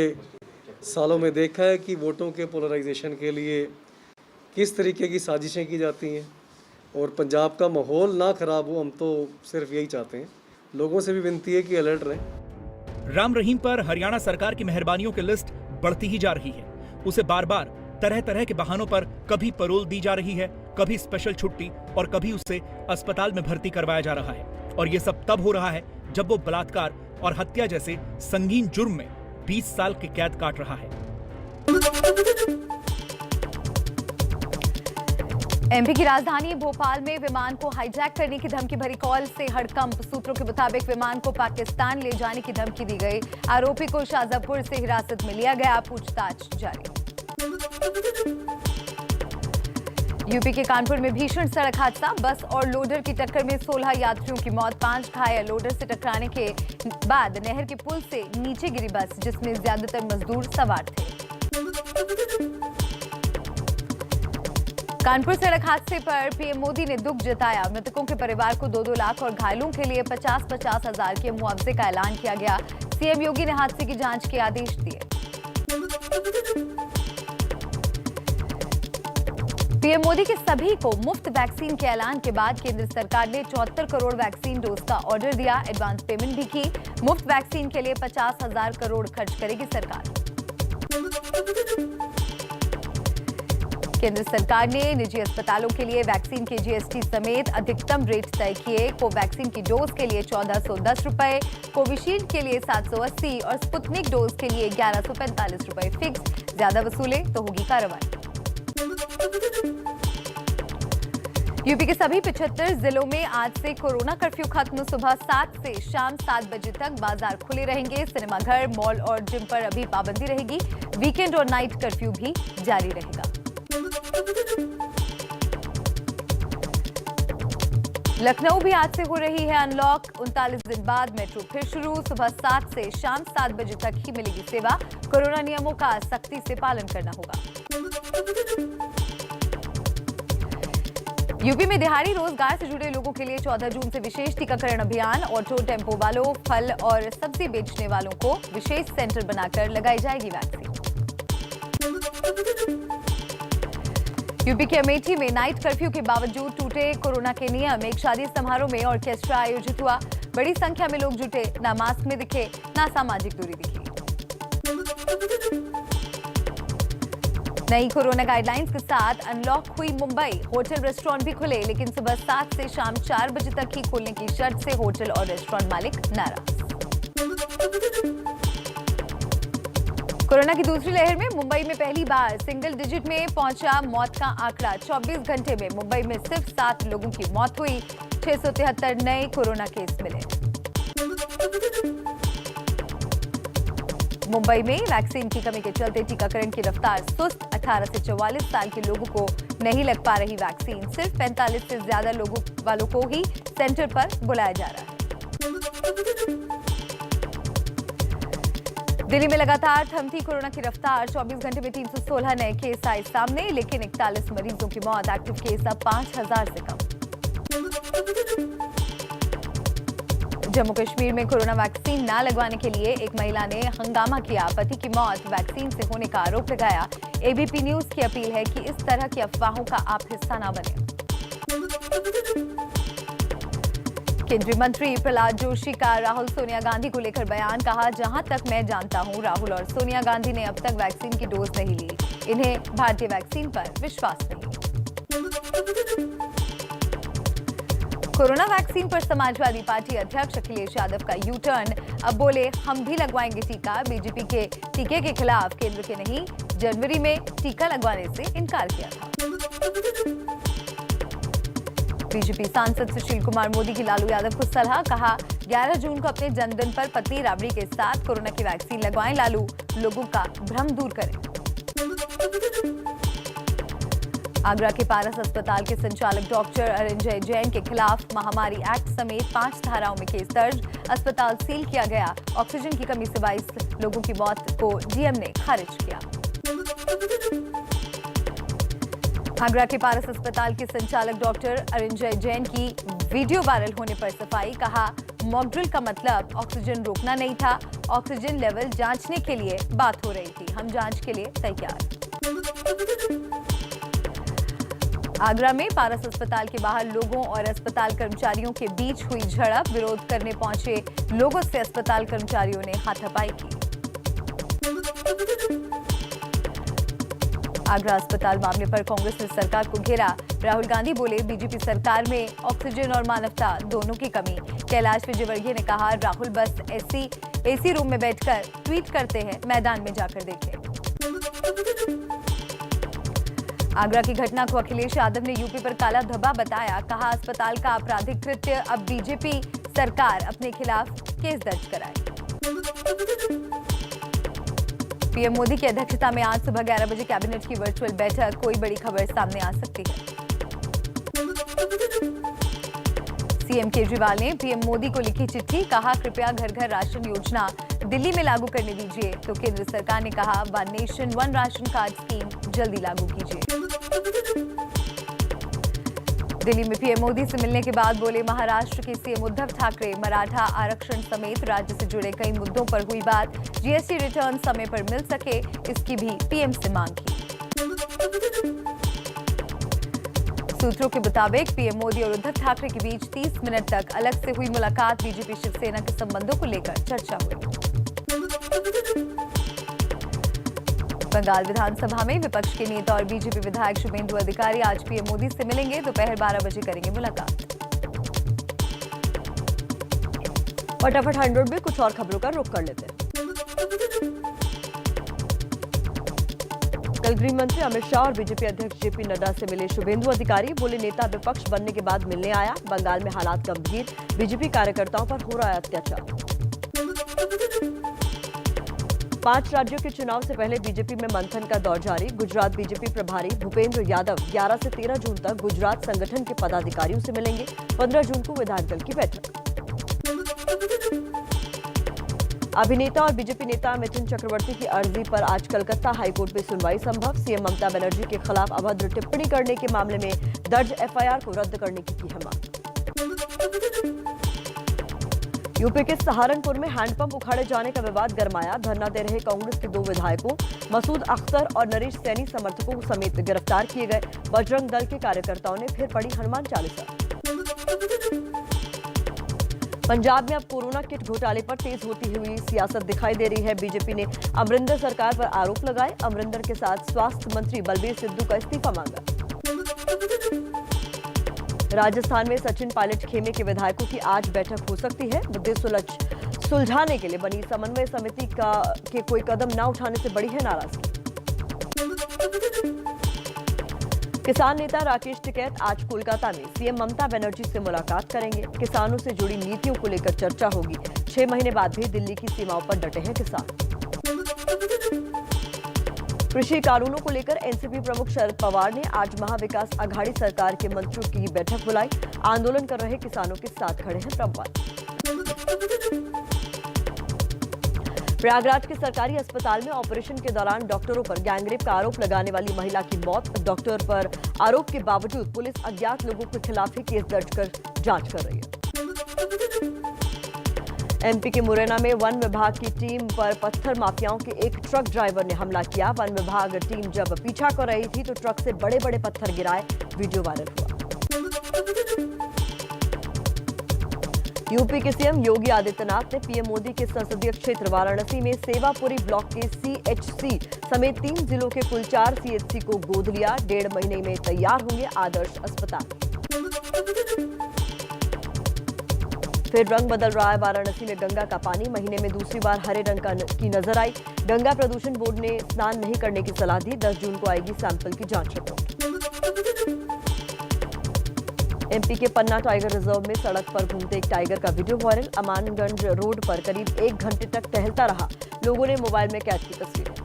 सालों में देखा है कि वोटों के पोलराइजेशन के लिए किस तरीके की साजिशें की जाती हैं, और पंजाब का माहौल ना खराब हो, हम तो सिर्फ यही चाहते हैं। लोगों से भी विनती है कि अलर्ट रहें। राम रहीम पर हरियाणा सरकार की मेहरबानियों की लिस्ट बढ़ती ही जा रही है। उसे बार बार तरह तरह के बहानों पर कभी पैरोल दी जा रही है, कभी स्पेशल छुट्टी और कभी उसे अस्पताल में भर्ती करवाया जा रहा है। और ये सब तब हो रहा है जब वो बलात्कार और हत्या जैसे संगीन जुर्म में 20 साल की कैद काट रहा है। एमपी की राजधानी भोपाल में विमान को हाईजैक करने की धमकी भरी कॉल से हड़कंप। सूत्रों के मुताबिक विमान को पाकिस्तान ले जाने की धमकी दी गई। आरोपी को शाहजहांपुर से हिरासत में लिया गया, पूछताछ जारी। यूपी के कानपुर में भीषण सड़क हादसा, बस और लोडर की टक्कर में 16 यात्रियों की मौत, 5 घायल। लोडर से टकराने के बाद नहर के पुल से नीचे गिरी बस, जिसमें ज्यादातर मजदूर सवार थे। कानपुर सड़क हादसे पर पीएम मोदी ने दुख जताया। मृतकों के परिवार को 2-2 लाख और घायलों के लिए 50-50 हजार के मुआवजे का ऐलान किया गया। सीएम योगी ने हादसे की जांच के आदेश दिए। पीएम मोदी के सभी को मुफ्त वैक्सीन के ऐलान के बाद केंद्र सरकार ने 74 करोड़ वैक्सीन डोज का ऑर्डर दिया। एडवांस पेमेंट भी की। मुफ्त वैक्सीन के लिए 50,000 करोड़ खर्च करेगी सरकार। केंद्र सरकार ने निजी अस्पतालों के लिए वैक्सीन के जीएसटी समेत अधिकतम रेट तय किए। कोवैक्सीन की डोज के लिए 1410 रुपए, कोविशील्ड के लिए 780 और स्पुतनिक डोज के लिए 1145 रुपए फिक्स। ज्यादा वसूले तो होगी कार्रवाई। यूपी के सभी 75 जिलों में आज से कोरोना कर्फ्यू खत्म। सुबह 7 से शाम 7 बजे तक बाजार खुले रहेंगे। सिनेमाघर, मॉल और जिम पर अभी पाबंदी रहेगी। वीकेंड और नाइट कर्फ्यू भी जारी रहेगा। लखनऊ भी आज से हो रही है अनलॉक। 39 दिन बाद मेट्रो फिर शुरू। सुबह 7 से शाम 7 बजे तक ही मिलेगी सेवा। कोरोना नियमों का सख्ती से पालन करना होगा। यूपी में दिहाड़ी रोजगार से जुड़े लोगों के लिए 14 जून से विशेष टीकाकरण अभियान। ऑटो, टेम्पो वालों, फल और सब्जी बेचने वालों को विशेष सेंटर बनाकर लगाई जाएगी वैक्सीन। यूपी के अमेठी में नाइट कर्फ्यू के बावजूद टूटे कोरोना के नियम। एक शादी समारोह में ऑर्केस्ट्रा आयोजित हुआ। बड़ी संख्या में लोग जुटे, ना मास्क में दिखे, ना सामाजिक दूरी दिखी। नई कोरोना गाइडलाइंस के साथ अनलॉक हुई मुंबई। होटल, रेस्टोरेंट भी खुले, लेकिन सुबह 7 से शाम 4 बजे तक ही खोलने की शर्त से होटल और रेस्टोरेंट मालिक नाराज। कोरोना की दूसरी लहर में मुंबई में पहली बार सिंगल डिजिट में पहुंचा मौत का आंकड़ा। 24 घंटे में मुंबई में सिर्फ 7 लोगों की मौत हुई। 673 नए कोरोना केस मिले। मुंबई में वैक्सीन की कमी के चलते टीकाकरण की रफ्तार सुस्त। 18 से 44 साल के लोगों को नहीं लग पा रही वैक्सीन। सिर्फ 45 से ज्यादा लोगों वालों को ही सेंटर पर बुलाया जा रहा है। दिल्ली में लगातार थमती कोरोना की रफ्तार। 24 घंटे में 316 नए केस आए सामने, लेकिन 41 मरीजों की मौत। एक्टिव केस अब 5000 से कम। जम्मू कश्मीर में कोरोना वैक्सीन न लगवाने के लिए एक महिला ने हंगामा किया। पति की मौत वैक्सीन से होने का आरोप लगाया। एबीपी न्यूज की अपील है कि इस तरह की अफवाहों का आप हिस्सा न बने। केंद्रीय मंत्री प्रहलाद जोशी का राहुल सोनिया गांधी को लेकर बयान। कहा, जहां तक मैं जानता हूं, राहुल और सोनिया गांधी ने अब तक वैक्सीन की डोज नहीं ली। इन्हें भारतीय वैक्सीन पर विश्वास नहीं। कोरोना वैक्सीन पर समाजवादी पार्टी अध्यक्ष अखिलेश यादव का यू टर्न। अब बोले, हम भी लगवाएंगे टीका। बीजेपी के टीके के खिलाफ केंद्र के नहीं, जनवरी में टीका लगवाने से इनकार किया था। बीजेपी सांसद सुशील कुमार मोदी की लालू यादव को सलाह। कहा, 11 जून को अपने जन्मदिन पर पत्नी राबड़ी के साथ कोरोना की वैक्सीन लगवाएं। लालू लोगों का भ्रम दूर करें। आगरा के पारस अस्पताल के संचालक डॉक्टर अरिंजय जैन के खिलाफ महामारी एक्ट समेत 5 धाराओं में केस दर्ज। अस्पताल सील किया गया। ऑक्सीजन की कमी से 22 लोगों की मौत को डीएम ने खारिज किया। आगरा के पारस अस्पताल के संचालक डॉक्टर अरिंजय जैन की वीडियो वायरल होने पर सफाई। कहा, मॉक ड्रिल का मतलब ऑक्सीजन रोकना नहीं था। ऑक्सीजन लेवल जांचने के लिए बात हो रही थी। हम जांच के लिए तैयार। आगरा में पारस अस्पताल के बाहर लोगों और अस्पताल कर्मचारियों के बीच हुई झड़प। विरोध करने पहुंचे लोगों से अस्पताल कर्मचारियों ने हाथापाई की। आगरा अस्पताल मामले पर कांग्रेस ने सरकार को घेरा। राहुल गांधी बोले, बीजेपी सरकार में ऑक्सीजन और मानवता दोनों की कमी। कैलाश विजयवर्गीय ने कहा, राहुल बस एसी रूम में बैठकर ट्वीट करते हैं, मैदान में जाकर देखें। आगरा की घटना को अखिलेश यादव ने यूपी पर काला धब्बा बताया। कहा, अस्पताल का आपराधिक कृत्य। अब बीजेपी सरकार अपने खिलाफ केस दर्ज कराए। पीएम मोदी की अध्यक्षता में आज सुबह 11 बजे कैबिनेट की वर्चुअल बैठक। कोई बड़ी खबर सामने आ सकती है। सीएम केजरीवाल ने पीएम मोदी को लिखी चिट्ठी। कहा, कृपया घर घर राशन योजना दिल्ली में लागू करने दीजिए। तो केंद्र सरकार ने कहा, one nation one ration card scheme जल्दी लागू कीजिए। दिल्ली में पीएम मोदी से मिलने के बाद बोले महाराष्ट्र के सीएम उद्धव ठाकरे, मराठा आरक्षण समेत राज्य से जुड़े कई मुद्दों पर हुई बात। जीएसटी रिटर्न समय पर मिल सके, इसकी भी पीएम से मांग की। सूत्रों के मुताबिक पीएम मोदी और उद्धव ठाकरे के बीच 30 मिनट तक अलग से हुई मुलाकात। बीजेपी शिवसेना के संबंधों को लेकर चर्चा हुई। बंगाल विधानसभा में विपक्ष के नेता और बीजेपी विधायक शुभेंदु अधिकारी आज पीएम मोदी से मिलेंगे। दोपहर 12 बजे करेंगे मुलाकात। फटाफट 100 में कुछ और खबरों का रुख कर लेते हैं। कल गृह मंत्री अमित शाह और बीजेपी अध्यक्ष जेपी नड्डा से मिले शुभेंदु अधिकारी। बोले, नेता विपक्ष बनने के बाद मिलने आया। बंगाल में हालात गंभीर, बीजेपी कार्यकर्ताओं पर हो रहा है अत्याचार। 5 राज्यों के चुनाव से पहले बीजेपी में मंथन का दौर जारी। गुजरात बीजेपी प्रभारी भूपेंद्र यादव 11 से 13 जून तक गुजरात संगठन के पदाधिकारियों से मिलेंगे। 15 जून को विधायक दल की बैठक। अभिनेता और बीजेपी नेता मिथुन चक्रवर्ती की अर्जी पर आज कलकत्ता हाईकोर्ट में सुनवाई संभव। सीएम ममता बनर्जी के खिलाफ अभद्र टिप्पणी करने के मामले में दर्ज एफआईआर को रद्द करने की है मांग। यूपी के सहारनपुर में हैंडपंप उखाड़े जाने का विवाद गरमाया। धरना दे रहे कांग्रेस के 2 विधायकों मसूद अख्तर और नरेश सैनी समर्थकों समेत गिरफ्तार किए गए। बजरंग दल के कार्यकर्ताओं ने फिर पढ़ी हनुमान चालीसा। पंजाब में अब कोरोना किट घोटाले पर तेज होती हुई सियासत दिखाई दे रही है। बीजेपी ने अमरिंदर सरकार पर आरोप लगाए। अमरिंदर के साथ स्वास्थ्य मंत्री बलबीर सिद्धू का इस्तीफा मांगा। राजस्थान में सचिन पायलट खेमे के विधायकों की आज बैठक हो सकती है। मुद्दे सुलझाने के लिए बनी समन्वय समिति के कोई कदम न उठाने से बड़ी है नाराजगी। किसान नेता राकेश टिकैत आज कोलकाता में सीएम ममता बनर्जी से मुलाकात करेंगे। किसानों से जुड़ी नीतियों को लेकर चर्चा होगी। 6 महीने बाद भी दिल्ली की सीमाओं पर डटे हैं किसान। कृषि कानूनों को लेकर एनसीपी प्रमुख शरद पवार ने आज महाविकास अघाड़ी सरकार के मंत्रियों की बैठक बुलाई। आंदोलन कर रहे किसानों के साथ खड़े हैं पवार। प्रयागराज के सरकारी अस्पताल में ऑपरेशन के दौरान डॉक्टरों पर गैंगरेप का आरोप लगाने वाली महिला की मौत। डॉक्टर पर आरोप के बावजूद पुलिस अज्ञात लोगों के खिलाफ ही केस दर्ज कर जांच कर रही है। एमपी के मुरैना में वन विभाग की टीम पर पत्थर माफियाओं के एक ट्रक ड्राइवर ने हमला किया। वन विभाग टीम जब पीछा कर रही थी तो ट्रक से बड़े बड़े पत्थर गिराए। वीडियो वायरल हुआ। यूपी के सीएम योगी आदित्यनाथ ने पीएम मोदी के संसदीय क्षेत्र वाराणसी में सेवापुरी ब्लॉक के सीएचसी समेत 3 जिलों के कुल 4 सीएचसी को गोद लिया। 1.5 महीने में तैयार होंगे आदर्श अस्पताल। फिर रंग बदल रहा है वाराणसी में गंगा का पानी। महीने में दूसरी बार हरे रंग की नजर आई। गंगा प्रदूषण बोर्ड ने स्नान नहीं करने की सलाह दी। 10 जून को आएगी सैंपल की जांच रिपोर्ट। एमपी के पन्ना टाइगर रिजर्व में सड़क पर घूमते एक टाइगर का वीडियो वायरल। अमानगंज रोड पर करीब 1 घंटे तक टहलता रहा। लोगों ने मोबाइल में कैद की तस्वीरें।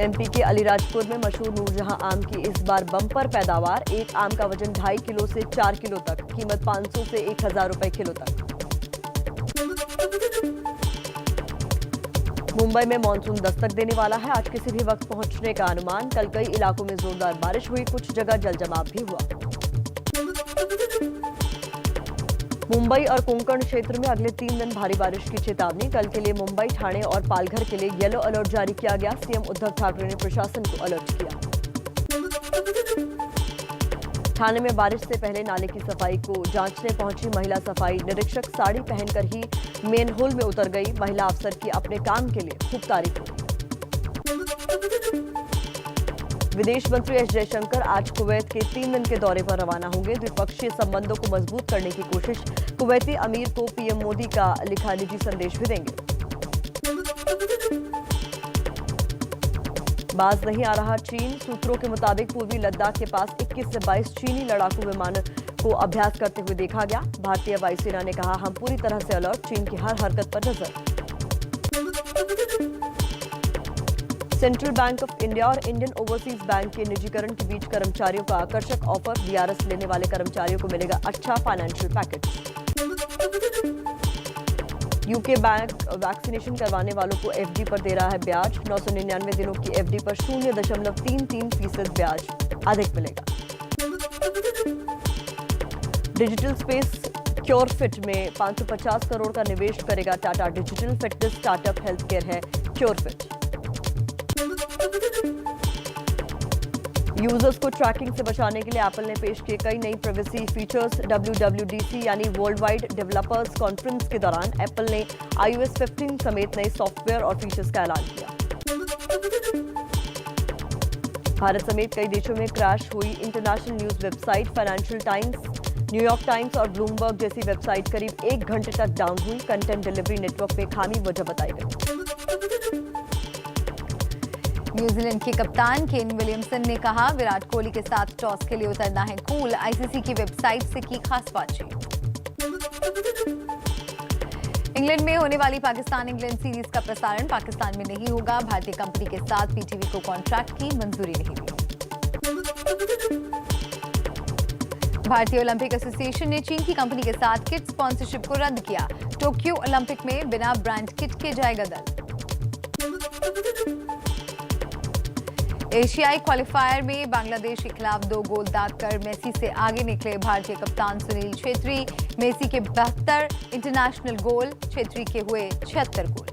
एमपी के अलीराजपुर में मशहूर नूरजहां आम की इस बार बम्पर पैदावार। एक आम का वजन 2.5 किलो से 4 किलो तक। कीमत 500 से 1000 रुपए किलो तक। मुंबई में मानसून दस्तक देने वाला है। आज किसी भी वक्त पहुंचने का अनुमान। कल कई इलाकों में जोरदार बारिश हुई। कुछ जगह जलजमाव भी हुआ। मुंबई और कोंकण क्षेत्र में अगले 3 दिन भारी बारिश की चेतावनी। कल के लिए मुंबई, ठाणे और पालघर के लिए येलो अलर्ट जारी किया गया। सीएम उद्धव ठाकरे ने प्रशासन को अलर्ट किया। ठाणे में बारिश से पहले नाले की सफाई को जांचने पहुंची महिला सफाई निरीक्षक साड़ी पहनकर ही मेन होल में उतर गई। महिला अफसर की अपने काम के लिए खूब तारीफ हुई। विदेश मंत्री एस जयशंकर आज कुवैत के 3 दिन के दौरे पर रवाना होंगे। द्विपक्षीय संबंधों को मजबूत करने की कोशिश। कुवैती अमीर को पीएम मोदी का लिखा निजी संदेश भी देंगे। बाज नहीं आ रहा चीन। सूत्रों के मुताबिक पूर्वी लद्दाख के पास 21 से 22 चीनी लड़ाकू विमान को अभ्यास करते हुए देखा गया। भारतीय वायुसेना ने कहा, हम पूरी तरह से अलर्ट। चीन की हर हरकत पर नजर। सेंट्रल बैंक ऑफ इंडिया और इंडियन ओवरसीज बैंक के निजीकरण के बीच कर्मचारियों का आकर्षक ऑफर। वीआरएस लेने वाले कर्मचारियों को मिलेगा अच्छा financial package. UK bank vaccination करवाने वालों को एफडी पर दे रहा है ब्याज। 999 दिनों की एफडी पर 0.33% ब्याज अधिक मिलेगा। डिजिटल स्पेस क्योरफिट में 550 करोड़ का निवेश करेगा Tata. Digital fitness startup health care है क्योरफिट। यूजर्स को ट्रैकिंग से बचाने के लिए एप्पल ने पेश किए कई नई प्राइवेसी फीचर्स। WWDC यानी वर्ल्ड वाइड डेवलपर्स कॉन्फ्रेंस के दौरान एप्पल ने iOS 15 समेत नए सॉफ्टवेयर और फीचर्स का ऐलान किया। भारत समेत कई देशों में क्रैश हुई international news website. Financial times, New York times और ब्लूमबर्ग जैसी वेबसाइट करीब 1 घंटे तक डाउन हुई। कंटेंट डिलीवरी नेटवर्क में खामी वजह बताई गई। न्यूजीलैंड के कप्तान केन विलियमसन ने कहा, विराट कोहली के साथ टॉस के लिए उतरना है कूल। आईसीसी की वेबसाइट से की खास बातचीत। इंग्लैंड में होने वाली पाकिस्तान इंग्लैंड सीरीज का प्रसारण पाकिस्तान में नहीं होगा। भारतीय कंपनी के साथ पीटीवी को कॉन्ट्रैक्ट की मंजूरी नहीं दी। भारतीय ओलंपिक एसोसिएशन ने चीन की कंपनी के साथ किट स्पॉन्सरशिप को रद्द किया। टोक्यो ओलंपिक में बिना ब्रांड किट के जाएगा दल। एशियाई क्वालिफायर में बांग्लादेश के खिलाफ 2 गोल दागकर मेसी से आगे निकले भारतीय कप्तान सुनील छेत्री। मेसी के 72 इंटरनेशनल गोल, छेत्री के हुए 76 गोल।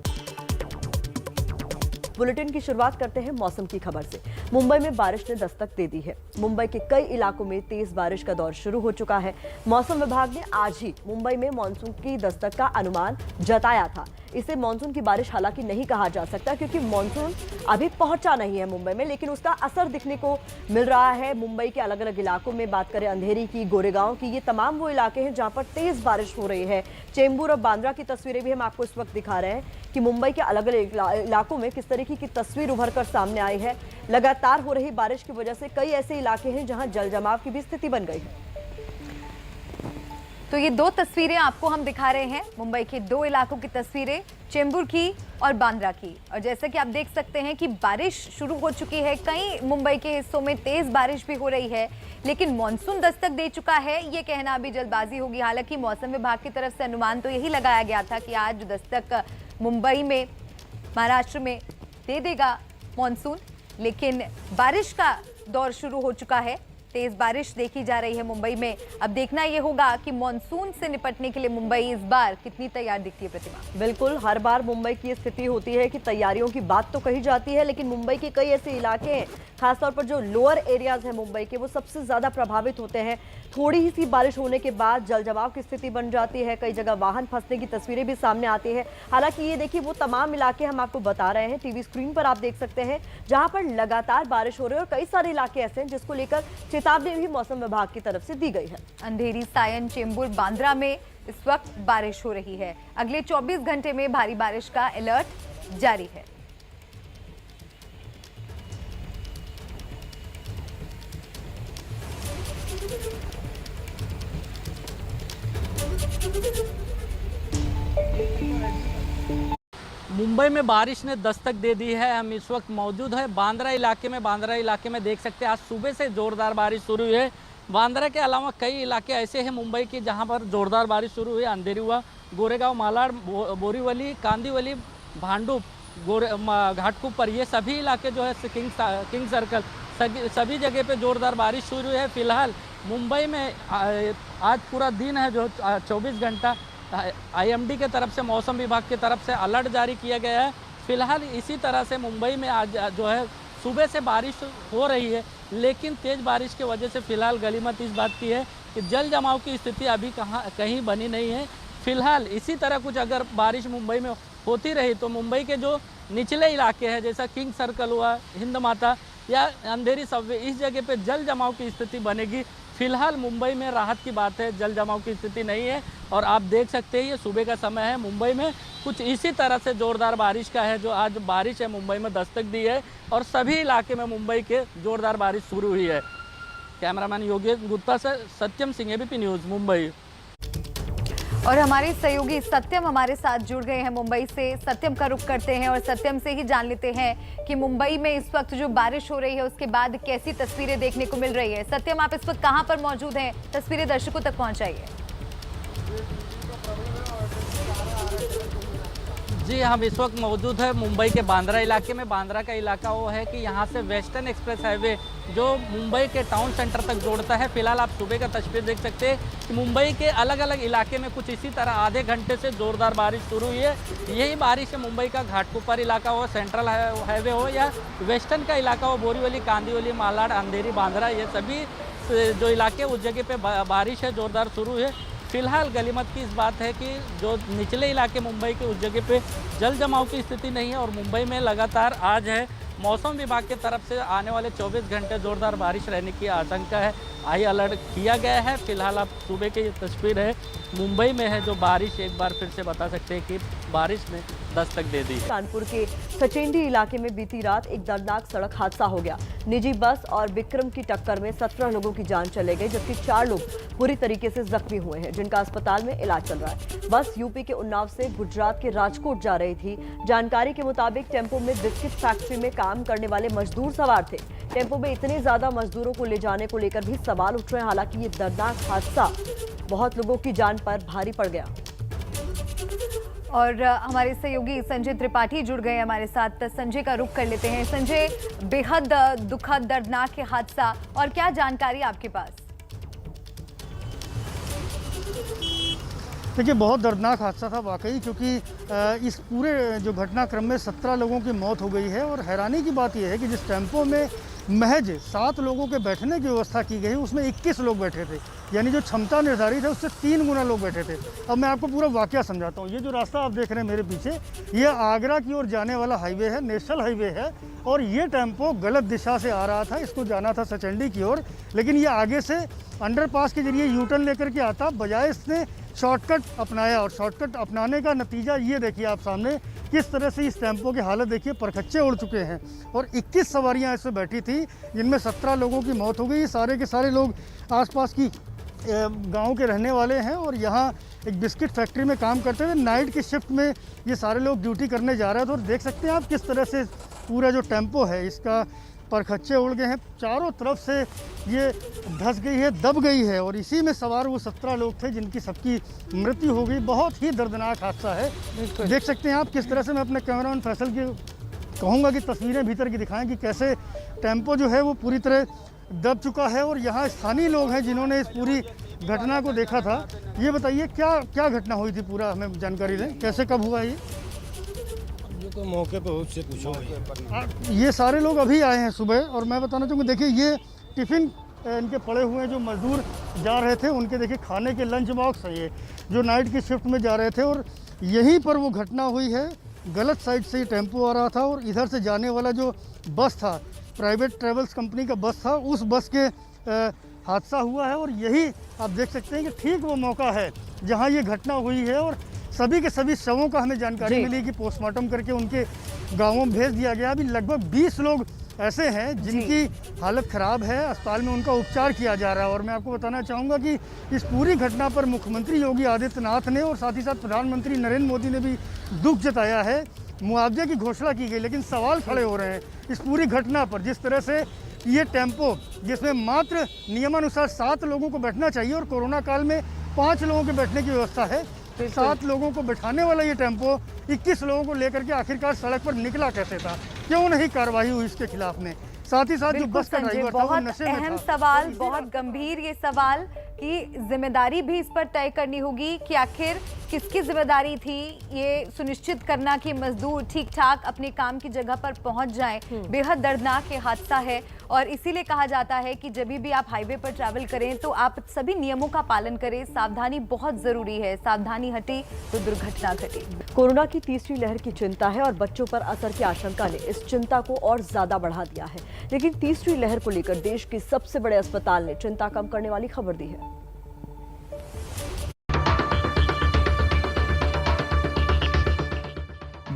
बुलेटिन की शुरुआत करते हैं मौसम की खबर से। मुंबई में बारिश ने दस्तक दे दी है। मुंबई के कई इलाकों में तेज बारिश का दौर शुरू हो चुका है। मौसम विभाग ने आज ही मुंबई में मानसून की दस्तक का अनुमान जताया था। इसे मानसून की बारिश हालांकि नहीं कहा जा सकता क्योंकि मानसून अभी पहुंचा नहीं है मुंबई में, लेकिन उसका असर दिखने को मिल रहा है। मुंबई के अलग अलग इलाकों में बात करें अंधेरी की, गोरेगांव की, ये तमाम वो इलाके हैं जहां पर तेज बारिश हो रही है। चेंबूर और बांद्रा की तस्वीरें भी हम आपको इस वक्त दिखा रहे हैं कि मुंबई के अलग अलग इलाकों में किस तरीके की तस्वीर उभर कर सामने आई है। लगातार हो रही बारिश की वजह से कई ऐसे इलाके हैं जहां जल जमाव की भी स्थिति बन गई है। तो ये दो तस्वीरें आपको हम दिखा रहे हैं, मुंबई के दो इलाकों की तस्वीरें, चेंबूर की और बांद्रा की। और जैसे कि आप देख सकते हैं कि बारिश शुरू हो चुकी है, कई मुंबई के हिस्सों में तेज बारिश भी हो रही है, लेकिन मॉनसून दस्तक दे चुका है, ये कहना अभी जल्दबाजी होगी। हालांकि मौसम विभाग की तरफ से अनुमान तो यही लगाया गया था कि आज दस्तक मुंबई में, महाराष्ट्र में दे देगा मॉनसून, लेकिन बारिश का दौर शुरू हो चुका है, तेज बारिश देखी जा रही है मुंबई में। अब देखना यह होगा कि मॉनसून से निपटने के लिए मुंबई इस बार कितनी तैयार दिखती है। प्रतिमा, बिल्कुल, हर बार मुंबई की स्थिति होती है कि तैयारियों की बात तो कही जाती है, लेकिन मुंबई के कई ऐसे इलाके हैं, खासतौर पर जो लोअर एरियाज हैं मुंबई के, वो सबसे ज्यादा प्रभावित होते हैं। थोड़ी ही सी बारिश होने के बाद जल जमाव की स्थिति बन जाती है, कई जगह वाहन फंसने की तस्वीरें भी सामने आती है। हालांकि ये देखिए वो तमाम इलाके हम आपको बता रहे हैं, टीवी स्क्रीन पर आप देख सकते हैं, जहां पर लगातार बारिश हो रही है और कई सारे इलाके ऐसे हैं जिसको लेकर चेतावनी भी मौसम विभाग की तरफ से दी गई है। अंधेरी, सायन, चेंबूर, बांद्रा में इस वक्त बारिश हो रही है। अगले 24 घंटे में भारी बारिश का अलर्ट जारी है। मुंबई में बारिश ने दस्तक दे दी है। हम इस वक्त मौजूद है बांद्रा इलाके में देख सकते हैं आज सुबह से ज़ोरदार बारिश शुरू हुई है। बांद्रा के अलावा कई इलाके ऐसे हैं मुंबई के जहां पर ज़ोरदार बारिश शुरू हुई है। अंधेरी हुआ, गोरेगांव, मालाड, बोरीवली, कांदीवली, भांडुप, घाटकोपर, ये सभी इलाके जो है किंग सर्कल, सभी जगह पे ज़ोरदार बारिश शुरू है। फिलहाल मुंबई में आज पूरा दिन है जो 24 घंटा IMD के तरफ से, मौसम विभाग की तरफ से अलर्ट जारी किया गया है। फिलहाल इसी तरह से मुंबई में आज जो है सुबह से बारिश हो रही है, लेकिन तेज़ बारिश की वजह से फिलहाल गलीमत इस बात की है कि जल जमाव की स्थिति अभी कहीं बनी नहीं है। फिलहाल इसी तरह कुछ अगर बारिश मुंबई में होती रही तो मुंबई के जो निचले इलाके हैं जैसा किंग सर्कल हुआ, हिंद माता या अंधेरी सबवे, इस जगह पे जल जमाव की स्थिति बनेगी। फिलहाल मुंबई में राहत की बात है, जल जमाव की स्थिति नहीं है। और आप देख सकते हैं ये सुबह का समय है, मुंबई में कुछ इसी तरह से ज़ोरदार बारिश का है जो आज बारिश है मुंबई में दस्तक दी है और सभी इलाके में मुंबई के ज़ोरदार बारिश शुरू हुई है। कैमरामैन योगेश गुप्ता से सत्यम सिंह, ABP न्यूज़, मुंबई। और हमारे सहयोगी सत्यम हमारे साथ जुड़ गए हैं मुंबई से। सत्यम का रुख करते हैं और सत्यम से ही जान लेते हैं कि मुंबई में इस वक्त जो बारिश हो रही है उसके बाद कैसी तस्वीरें देखने को मिल रही है। सत्यम, आप इस वक्त कहां पर मौजूद हैं? तस्वीरें दर्शकों तक पहुंचाइए। जी, हम इस वक्त मौजूद है मुंबई के बांद्रा इलाके में। बांद्रा का इलाका वो है कि यहाँ से वेस्टर्न एक्सप्रेस हाईवे जो मुंबई के टाउन सेंटर तक जोड़ता है। फिलहाल आप सुबह का तस्वीर देख सकते हैं कि मुंबई के अलग अलग इलाके में कुछ इसी तरह आधे घंटे से ज़ोरदार बारिश शुरू हुई है। यही बारिश है मुंबई का घाटकोपर इलाका हो, सेंट्रल हाईवे हो या वेस्टर्न का इलाका हो, बोरीवली, कांदीवली, मालाड, अंधेरी, बांद्रा, ये सभी जो इलाके उस जगह पे बारिश है ज़ोरदार शुरू है। फिलहाल गलीमत की इस बात है कि जो निचले इलाके मुंबई के उस जगह पे जल जमाव की स्थिति नहीं है और मुंबई में लगातार आज है मौसम विभाग की तरफ से आने वाले 24 घंटे ज़ोरदार बारिश रहने की आशंका है, हाई अलर्ट किया गया है। फिलहाल अब सुबह की ये तस्वीर है मुंबई में है जो बारिश, एक बार फिर से बता सकते हैं कि बारिश ने दस्तक दे दी है। कानपुर के सचेंडी इलाके में बीती रात एक दर्दनाक सड़क हादसा हो गया। निजी बस और विक्रम की टक्कर में 17 लोगों की जान चले गई, जबकि 4 लोग बुरी तरीके से जख्मी हुए हैं, जिनका अस्पताल में इलाज चल रहा है। बस यूपी के उन्नाव से गुजरात के राजकोट जा रही थी। जानकारी के मुताबिक टेम्पो में बिस्किट फैक्ट्री में काम करने वाले मजदूर सवार थे। टेम्पो में इतने ज्यादा मजदूरों को ले जाने को लेकर भी सवाल उठ रहे हैं। हालांकि ये दर्दनाक हादसा बहुत लोगों की जान पर भारी पड़ गया। और हमारे सहयोगी संजय त्रिपाठी जुड़ गए हमारे साथ। संजय का रुख कर लेते हैं। संजय, बेहद दुखद दर्दनाक हादसा, और क्या जानकारी आपके पास? देखिए, बहुत दर्दनाक हादसा था वाकई, क्योंकि इस पूरे जो घटनाक्रम में 17 लोगों की मौत हो गई है। और हैरानी की बात यह है कि जिस टेम्पो में महज 7 लोगों के बैठने की व्यवस्था की गई, उसमें 21 लोग बैठे थे, यानी जो क्षमता निर्धारित है उससे 3 गुना लोग बैठे थे। अब मैं आपको पूरा वाकया समझाता हूँ। ये जो रास्ता आप देख रहे हैं मेरे पीछे, ये आगरा की ओर जाने वाला हाईवे है, नेशनल हाईवे है। और ये टेम्पो गलत दिशा से आ रहा था, इसको जाना था सचंडी की ओर, लेकिन ये आगे से अंडरपास के जरिए यूटर्न लेकर के आता, बजाय इसने शॉर्टकट अपनाया। और शॉर्टकट अपनाने का नतीजा ये देखिए आप सामने, किस तरह से इस टेम्पो की हालत देखिए, परखच्चे उड़ चुके हैं। और 21 सवारियां इसमें बैठी थी, जिनमें 17 लोगों की मौत हो गई। सारे के सारे लोग आसपास की गांव के रहने वाले हैं और यहाँ एक बिस्किट फैक्ट्री में काम करते हुए नाइट की शिफ्ट में ये सारे लोग ड्यूटी करने जा रहे थे। और देख सकते हैं आप किस तरह से पूरा जो टेम्पो है इसका परखच्चे उड़ गए हैं, चारों तरफ से ये धंस गई है, दब गई है। और इसी में सवार वो 17 लोग थे जिनकी सबकी मृत्यु हो गई। बहुत ही दर्दनाक हादसा है। देख सकते हैं आप किस तरह से, मैं अपने कैमरामैन फैसल की कहूँगा कि तस्वीरें भीतर की दिखाएं कि कैसे टेम्पो जो है वो पूरी तरह दब चुका है। और यहाँ स्थानीय लोग हैं जिन्होंने इस पूरी घटना को देखा था। ये बताइए क्या घटना हुई थी, पूरा हमें जानकारी दें, कैसे कब हुआ ये? तो मौके पे उससे पूछो। ये सारे लोग अभी आए हैं सुबह, और मैं बताना चाहूँगा, देखिए ये टिफ़िन इनके पड़े हुए हैं जो मजदूर जा रहे थे, उनके देखिए खाने के लंच बॉक्स है ये, जो नाइट की शिफ्ट में जा रहे थे। और यहीं पर वो घटना हुई है। गलत साइड से ये टेम्पो आ रहा था और इधर से जाने वाला जो बस था, प्राइवेट ट्रेवल्स कंपनी का बस था, उस बस के हादसा हुआ है। और यही आप देख सकते हैं कि ठीक वो मौका है जहाँ ये घटना हुई है। और सभी के सभी शवों का हमें जानकारी मिली कि पोस्टमार्टम करके उनके गांवों में भेज दिया गया। अभी लगभग 20 लोग ऐसे हैं जिनकी हालत ख़राब है, अस्पताल में उनका उपचार किया जा रहा है। और मैं आपको बताना चाहूँगा कि इस पूरी घटना पर मुख्यमंत्री योगी आदित्यनाथ ने और साथ ही साथ प्रधानमंत्री नरेंद्र मोदी ने भी दुख जताया है। मुआवजे की घोषणा की गई, लेकिन सवाल खड़े हो रहे हैं इस पूरी घटना पर। जिस तरह से ये टेम्पो, जिसमें मात्र नियमानुसार 7 लोगों को बैठना चाहिए और कोरोना काल में 5 लोगों के बैठने की व्यवस्था है, 7 लोगों को बैठाने वाला ये टेम्पो 21 लोगों को लेकर के आखिरकार सड़क पर निकला कैसे था? क्यों नहीं कार्रवाई हुई इसके खिलाफ में? साथ ही साथ जो बस का ड्राइवर था वो नशे में था। अहम सवाल, बहुत गंभीर ये सवाल कि जिम्मेदारी भी इस पर तय करनी होगी कि आखिर किसकी जिम्मेदारी थी ये सुनिश्चित करना कि मजदूर ठीक ठाक अपने काम की जगह पर पहुंच जाएं। बेहद दर्दनाक ये हादसा है और इसीलिए कहा जाता है कि जब भी आप हाईवे पर ट्रैवल करें तो आप सभी नियमों का पालन करें। सावधानी बहुत जरूरी है, सावधानी हटी तो दुर्घटना घटी। कोरोना की तीसरी लहर की चिंता है और बच्चों पर असर की आशंका ने इस चिंता को और ज्यादा बढ़ा दिया है। लेकिन तीसरी लहर को लेकर देश के सबसे बड़े अस्पताल ने चिंता कम करने वाली खबर दी है।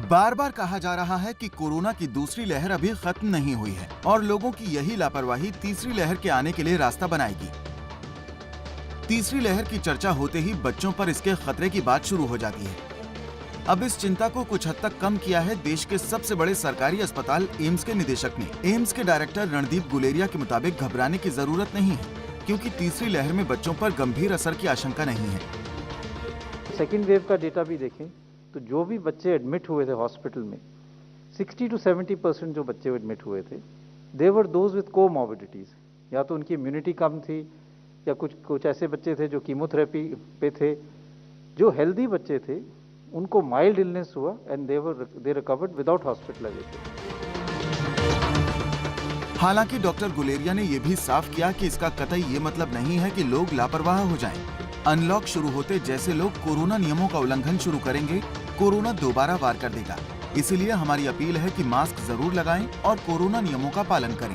बार बार कहा जा रहा है कि कोरोना की दूसरी लहर अभी खत्म नहीं हुई है और लोगों की यही लापरवाही तीसरी लहर के आने के लिए रास्ता बनाएगी। तीसरी लहर की चर्चा होते ही बच्चों पर इसके खतरे की बात शुरू हो जाती है। अब इस चिंता को कुछ हद तक कम किया है देश के सबसे बड़े सरकारी अस्पताल एम्स के निदेशक ने। एम्स के डायरेक्टर रणदीप गुलेरिया के मुताबिक घबराने की जरूरत नहीं है, क्योंकि तीसरी लहर में बच्चों पर गंभीर असर की आशंका नहीं है। सेकेंड वेव का डेटा भी देखें तो जो भी बच्चे एडमिट हुए थे हॉस्पिटल में, 60 to 70% जो बच्चे एडमिट हुए थे, दे वर दोज विद कोमॉर्बिडिटीज। या तो उनकी इम्यूनिटी कम थी या कुछ ऐसे बच्चे थे जो कीमोथेरेपी पे थे। जो हेल्दी बच्चे थे उनको माइल्ड इलनेस हुआ and they recovered without hospitalisation. हालांकि डॉक्टर गुलेरिया ने यह भी साफ किया कि इसका कतई ये मतलब नहीं है कि लोग लापरवाह हो जाएं। अनलॉक शुरू होते जैसे लोग कोरोना नियमों का उल्लंघन शुरू करेंगे, कोरोना दोबारा वार कर देगा। इसीलिए हमारी अपील है कि मास्क जरूर लगाएं और कोरोना नियमों का पालन करें।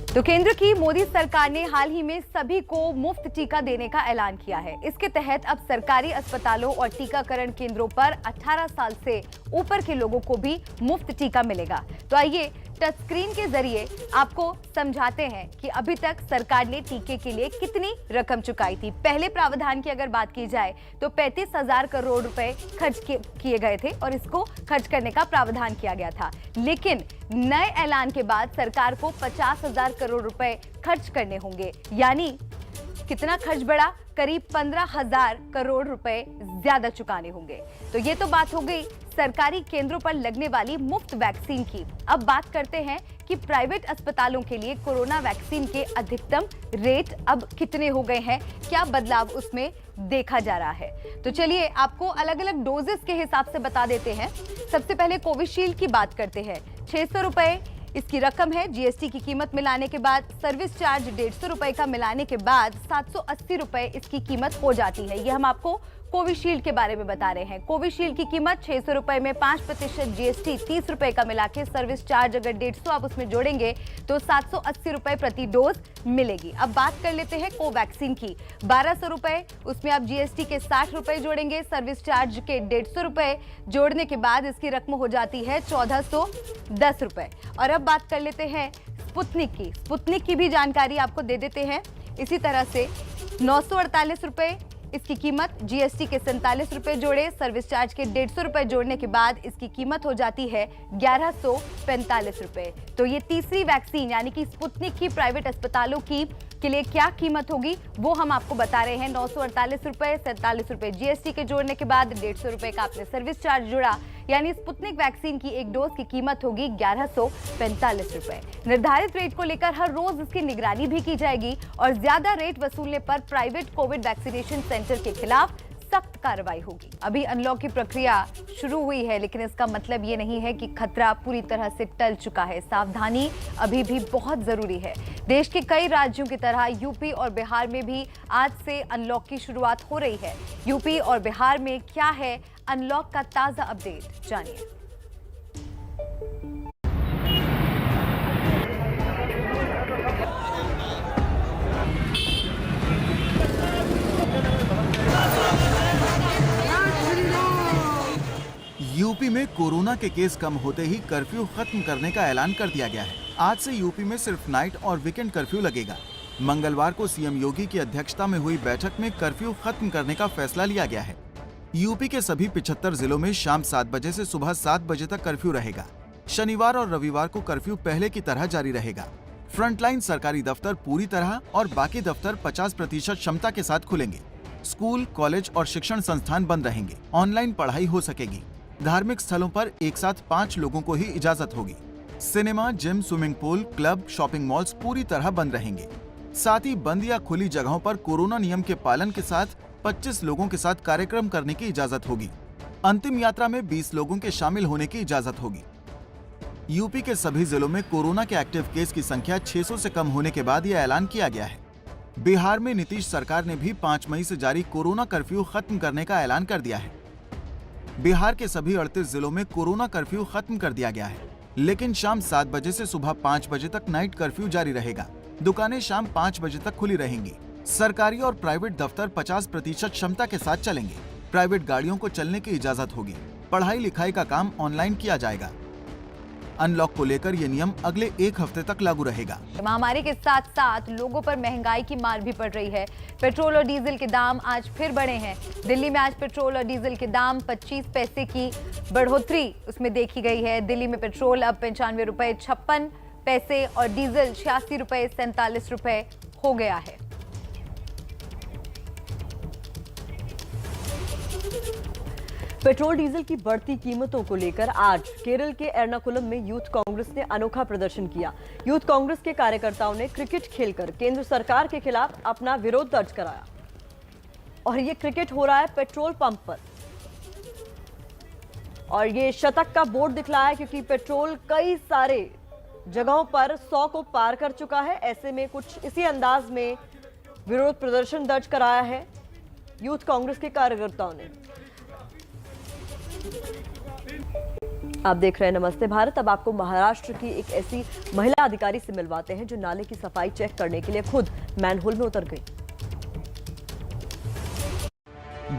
तो केंद्र की मोदी सरकार ने हाल ही में सभी को मुफ्त टीका देने का ऐलान किया है। इसके तहत अब सरकारी अस्पतालों और टीकाकरण केंद्रों पर 18 साल से ऊपर के लोगों को भी मुफ्त टीका मिलेगा। तो आइए टच स्क्रीन के जरिए आपको समझाते हैं कि अभी तक सरकार ने टीके के लिए कितनी रकम चुकाई थी। पहले प्रावधान की अगर बात की जाए तो 35,000 करोड़ रुपए खर्च किए गए थे और इसको खर्च करने का प्रावधान किया गया था। लेकिन नए ऐलान के बाद सरकार को 50,000 करोड़ रुपए खर्च करने होंगे। यानी कितना खर्च बढ़ा? करीब 15,000 करोड़ रुपए ज्यादा चुकाने होंगे। तो ये तो बात हो गई सरकारी केंद्रों पर लगने वाली मुफ्त वैक्सीन की। अब बात करते हैं कि प्राइवेट अस्पतालों के लिए कोरोना वैक्सीन के अधिकतम रेट अब कितने हो गए हैं, क्या बदलाव उसमें देखा जा रहा है। तो चलिए आपको अलग अलग डोजेस के हिसाब से बता देते हैं। सबसे पहले कोविशील्ड की बात करते हैं। 600 रुपए इसकी रकम है। जीएसटी की कीमत मिलाने के बाद, सर्विस चार्ज 150 रुपए का मिलाने के बाद 780 रुपए इसकी कीमत हो जाती है। ये हम आपको कोविशील्ड के बारे में बता रहे हैं। कोविशील्ड की कीमत 600 रुपए में 5% जीएसटी 30 रुपए का मिला के सर्विस चार्ज अगर 150 आप उसमें जोड़ेंगे तो 780 रुपए प्रति डोज मिलेगी। अब बात कर लेते हैं कोवैक्सीन की। 1200 रुपए, उसमें आप जीएसटी के 60 रुपए जोड़ेंगे, सर्विस चार्ज के 150 रुपए जोड़ने के बाद इसकी रकम हो जाती है 1410 रुपए। और अब बात कर लेते हैं स्पुतनिक की। स्पुतनिक की भी जानकारी आपको दे देते हैं। इसी तरह से 948 रुपए इसकी कीमत। जीएसटी के 47 रुपए जोड़े, सर्विस चार्ज के 150 रुपए जोड़ने के बाद इसकी कीमत हो जाती है 1145 रुपए। तो ये तीसरी वैक्सीन यानी कि स्पुतनिक की प्राइवेट अस्पतालों के लिए क्या कीमत होगी वो हम आपको बता रहे हैं। 948 रुपए, 47 रुपए जीएसटी के जोड़ने के बाद 150 रुपए का आपने सर्विस चार्ज जोड़ा, यानी स्पुतनिक वैक्सीन की एक डोज की कीमत होगी 1145 रुपए। निर्धारित रेट को लेकर हर रोज इसकी निगरानी भी की जाएगी और ज्यादा रेट वसूलने पर प्राइवेट कोविड वैक्सीनेशन सेंटर के खिलाफ सख्त कार्रवाई होगी। अभी अनलॉक की प्रक्रिया शुरू हुई है, लेकिन इसका मतलब ये नहीं है कि खतरा पूरी तरह से टल चुका है। सावधानी अभी भी बहुत जरूरी है। देश के कई राज्यों की तरह यूपी और बिहार में भी आज से अनलॉक की शुरुआत हो रही है। यूपी और बिहार में क्या है अनलॉक का ताजा अपडेट, जानिए। यूपी में कोरोना के केस कम होते ही कर्फ्यू खत्म करने का ऐलान कर दिया गया है। आज से यूपी में सिर्फ नाइट और वीकेंड कर्फ्यू लगेगा। मंगलवार को सीएम योगी की अध्यक्षता में हुई बैठक में कर्फ्यू खत्म करने का फैसला लिया गया है। यूपी के सभी 75 जिलों में शाम 7 बजे से सुबह 7 बजे तक कर्फ्यू रहेगा। शनिवार और रविवार को कर्फ्यू पहले की तरह जारी रहेगा। फ्रंटलाइन सरकारी दफ्तर पूरी तरह और बाकी दफ्तर 50% क्षमता के साथ खुलेंगे। स्कूल, कॉलेज और शिक्षण संस्थान बंद रहेंगे। ऑनलाइन पढ़ाई हो सकेगी। धार्मिक स्थलों पर एक साथ 5 लोगों को ही इजाजत होगी। Cinema, gym, swimming pool, club, shopping malls पूरी तरह बंद रहेंगे। साथ ही बंद या खुली जगहों पर कोरोना नियम के पालन के साथ 25 लोगों के साथ कार्यक्रम करने की इजाजत होगी। अंतिम यात्रा में 20 लोगों के शामिल होने की इजाजत होगी। यूपी के सभी जिलों में कोरोना के एक्टिव केस की संख्या 600 से कम होने के बाद यह ऐलान किया गया है। बिहार में नीतीश सरकार ने भी 5 मई से जारी कोरोना कर्फ्यू खत्म करने का ऐलान कर दिया है। बिहार के सभी 38 जिलों में कोरोना कर्फ्यू खत्म कर दिया गया है, लेकिन शाम 7 बजे से सुबह 5 बजे तक नाइट कर्फ्यू जारी रहेगा। दुकानें शाम 5 बजे तक खुली रहेंगी। सरकारी और प्राइवेट दफ्तर 50% क्षमता के साथ चलेंगे। प्राइवेट गाड़ियों को चलने की इजाजत होगी। पढ़ाई लिखाई का काम ऑनलाइन किया जाएगा। अनलॉक को लेकर ये नियम अगले 1 हफ्ते तक लागू रहेगा। महामारी के साथ साथ लोगों पर महंगाई की मार भी पड़ रही है। पेट्रोल और डीजल के दाम आज फिर बढ़े हैं। दिल्ली में आज पेट्रोल और डीजल के दाम 25 पैसे की बढ़ोतरी उसमें देखी गई है। दिल्ली में पेट्रोल अब 95 रुपए 56 पैसे और डीजल 86 रुपए 47 रुपए हो गया है। पेट्रोल डीजल की बढ़ती कीमतों को लेकर आज केरल के एर्नाकुलम में यूथ कांग्रेस ने अनोखा प्रदर्शन किया। यूथ कांग्रेस के कार्यकर्ताओं ने क्रिकेट खेलकर केंद्र सरकार के खिलाफ अपना विरोध दर्ज कराया और ये क्रिकेट हो रहा है पेट्रोल पंप पर। और ये शतक का बोर्ड दिखलाया क्योंकि पेट्रोल कई सारे जगहों पर 100 को पार कर चुका है। ऐसे में कुछ इसी अंदाज में विरोध प्रदर्शन दर्ज कराया है यूथ कांग्रेस के कार्यकर्ताओं ने। आप देख रहे हैं नमस्ते भारत। अब आपको महाराष्ट्र की एक ऐसी महिला अधिकारी से मिलवाते हैं जो नाले की सफाई चेक करने के लिए खुद मैनहोल में उतर गई।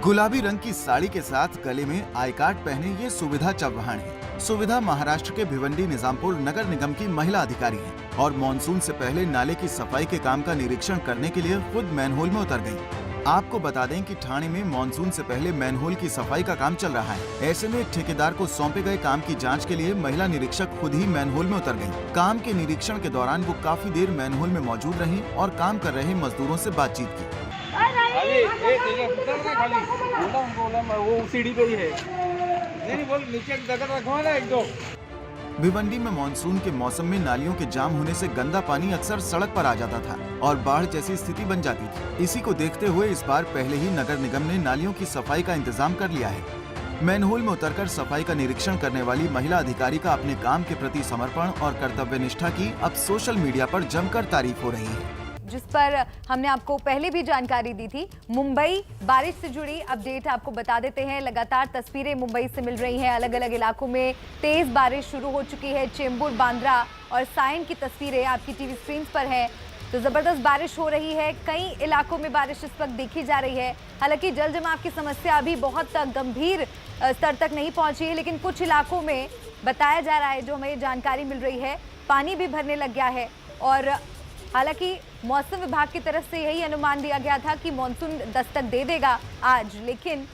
गुलाबी रंग की साड़ी के साथ गले में आई कार्ड पहने ये सुविधा चव्हाण है। सुविधा महाराष्ट्र के भिवंडी निजामपुर नगर निगम की महिला अधिकारी है और मॉनसून से पहले नाले की सफाई के काम का निरीक्षण करने के लिए खुद मैनहोल में उतर गई। आपको बता दें कि ठाणे में मॉनसून से पहले मैनहोल की सफाई का काम चल रहा है। ऐसे में ठेकेदार को सौंपे गए काम की जांच के लिए महिला निरीक्षक खुद ही मैनहोल में उतर गई। काम के निरीक्षण के दौरान वो काफी देर मैनहोल में मौजूद रही और काम कर रहे मजदूरों से बातचीत की। वो सीढ़ी पे ही है। नहीं बोल नीचे जगह रखवा ना एक दो। भिवंडी में मानसून के मौसम में नालियों के जाम होने से गंदा पानी अक्सर सड़क पर आ जाता था और बाढ़ जैसी स्थिति बन जाती थी। इसी को देखते हुए इस बार पहले ही नगर निगम ने नालियों की सफाई का इंतजाम कर लिया है। मैनहोल में उतरकर सफाई का निरीक्षण करने वाली महिला अधिकारी का अपने काम के प्रति समर्पण और कर्तव्य निष्ठा की अब सोशल मीडिया पर जमकर तारीफ हो रही है, जिस पर हमने आपको पहले भी जानकारी दी थी। मुंबई बारिश से जुड़ी अपडेट आपको बता देते हैं। लगातार तस्वीरें मुंबई से मिल रही हैं। अलग अलग इलाकों में तेज बारिश शुरू हो चुकी है। चेंबूर, बांद्रा और सायन की तस्वीरें आपकी टीवी स्क्रीन पर है। तो जबरदस्त बारिश हो रही है। कई इलाकों में बारिश इस वक्त देखी जा रही है। हालांकि जल जमाव की समस्या अभी बहुत गंभीर स्तर तक नहीं पहुंची है, लेकिन कुछ इलाकों में बताया जा रहा है, जो हमें जानकारी मिल रही है, पानी भी भरने लग गया है और हालांकि मौसम विभाग की तरफ से यही अनुमान दिया गया था कि मॉनसून दस्तक दे देगा आज, लेकिन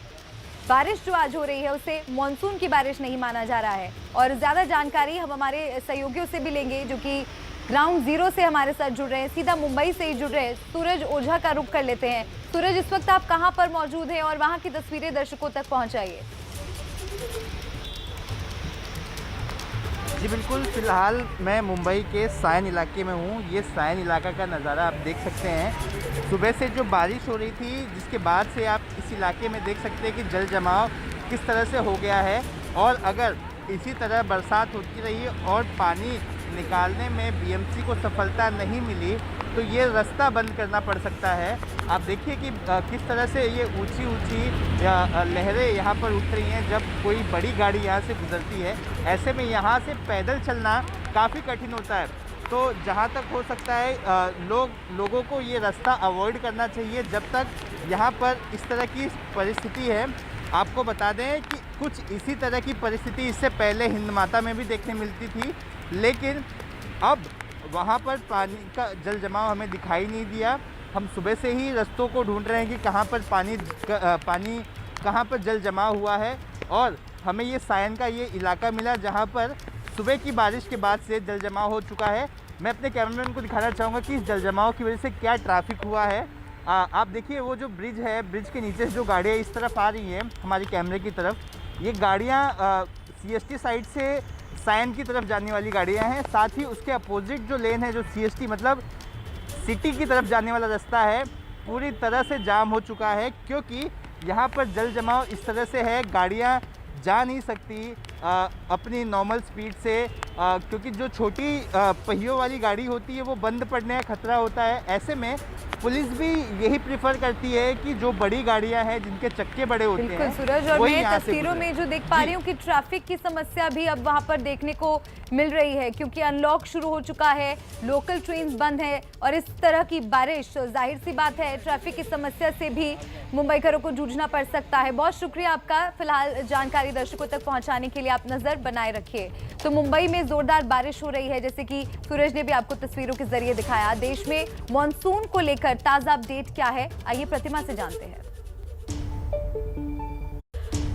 बारिश जो आज हो रही है उसे मॉनसून की बारिश नहीं माना जा रहा है। और ज्यादा जानकारी हम हमारे सहयोगियों से भी लेंगे जो कि ग्राउंड जीरो से हमारे साथ जुड़ रहे हैं, सीधा मुंबई से ही जुड़ रहे हैं। सूरज ओझा का रुख कर लेते हैं। सूरज, इस वक्त आप कहां पर मौजूद हैं और वहां की तस्वीरें दर्शकों तक पहुंचाइए। जी बिल्कुल, फिलहाल मैं मुंबई के सायन इलाके में हूँ। ये सायन इलाका का नज़ारा आप देख सकते हैं। सुबह से जो बारिश हो रही थी, जिसके बाद से आप इस इलाके में देख सकते हैं कि जल जमाव किस तरह से हो गया है। और अगर इसी तरह बरसात होती रही और पानी निकालने में बीएमसी को सफलता नहीं मिली तो ये रास्ता बंद करना पड़ सकता है। आप देखिए कि किस तरह से ये ऊंची ऊंची लहरें यहाँ पर उठ रही हैं जब कोई बड़ी गाड़ी यहाँ से गुजरती है। ऐसे में यहाँ से पैदल चलना काफ़ी कठिन होता है। तो जहाँ तक हो सकता है लोगों को ये रास्ता अवॉइड करना चाहिए जब तक यहाँ पर इस तरह की परिस्थिति है। आपको बता दें कि कुछ इसी तरह की परिस्थिति इससे पहले हिंद माता में भी देखने मिलती थी, लेकिन अब वहाँ पर पानी का जल जमाव हमें दिखाई नहीं दिया। हम सुबह से ही रास्तों को ढूंढ रहे हैं कि कहाँ पर पानी कहाँ पर जल जमाव हुआ है। और हमें ये सायन का ये इलाका मिला जहाँ पर सुबह की बारिश के बाद से जल जमाव हो चुका है। मैं अपने कैमरामैन को दिखाना चाहूँगा कि इस जल जमाव की वजह से क्या ट्रैफिक हुआ है। आप देखिए वो जो ब्रिज है, ब्रिज के नीचे से जो गाड़ियाँ इस तरफ आ रही हैं हमारी कैमरे की तरफ, ये गाड़ियाँ CST साइड से सायन की तरफ जाने वाली गाड़ियाँ हैं। साथ ही उसके अपोजिट जो लेन है, जो CST मतलब सिटी की तरफ जाने वाला रास्ता है, पूरी तरह से जाम हो चुका है क्योंकि यहाँ पर जल जमाव इस तरह से है, गाड़ियाँ जा नहीं सकती अपनी नॉर्मल स्पीड से क्योंकि जो छोटी पहियों वाली गाड़ी होती है वो बंद पड़ने का खतरा होता है। ऐसे में पुलिस भी यही प्रेफर करती है कि जो बड़ी गाड़ियां हैं जिनके चक्के बड़े होते हैं। बिल्कुल सूरज, और मैं तस्वीरों में जो देख पा रही हूँ कि ट्रैफिक की समस्या भी अब वहाँ पर देखने को मिल रही है क्योंकि अनलॉक शुरू हो चुका है, लोकल ट्रेन बंद है और इस तरह की बारिश, जाहिर सी बात है ट्रैफिक की समस्या से भी मुंबईकरों को जूझना पड़ सकता है। बहुत शुक्रिया आपका फिलहाल जानकारी दर्शकों तक पहुंचाने के लिए। आप नजर बनाए रखिए। तो मुंबई में जोरदार बारिश हो रही है, जैसे कि सूरज ने भी आपको तस्वीरों के जरिए दिखाया। देश में मॉनसून को लेकर ताजा अपडेट क्या है, आइए प्रतिमा से जानते हैं।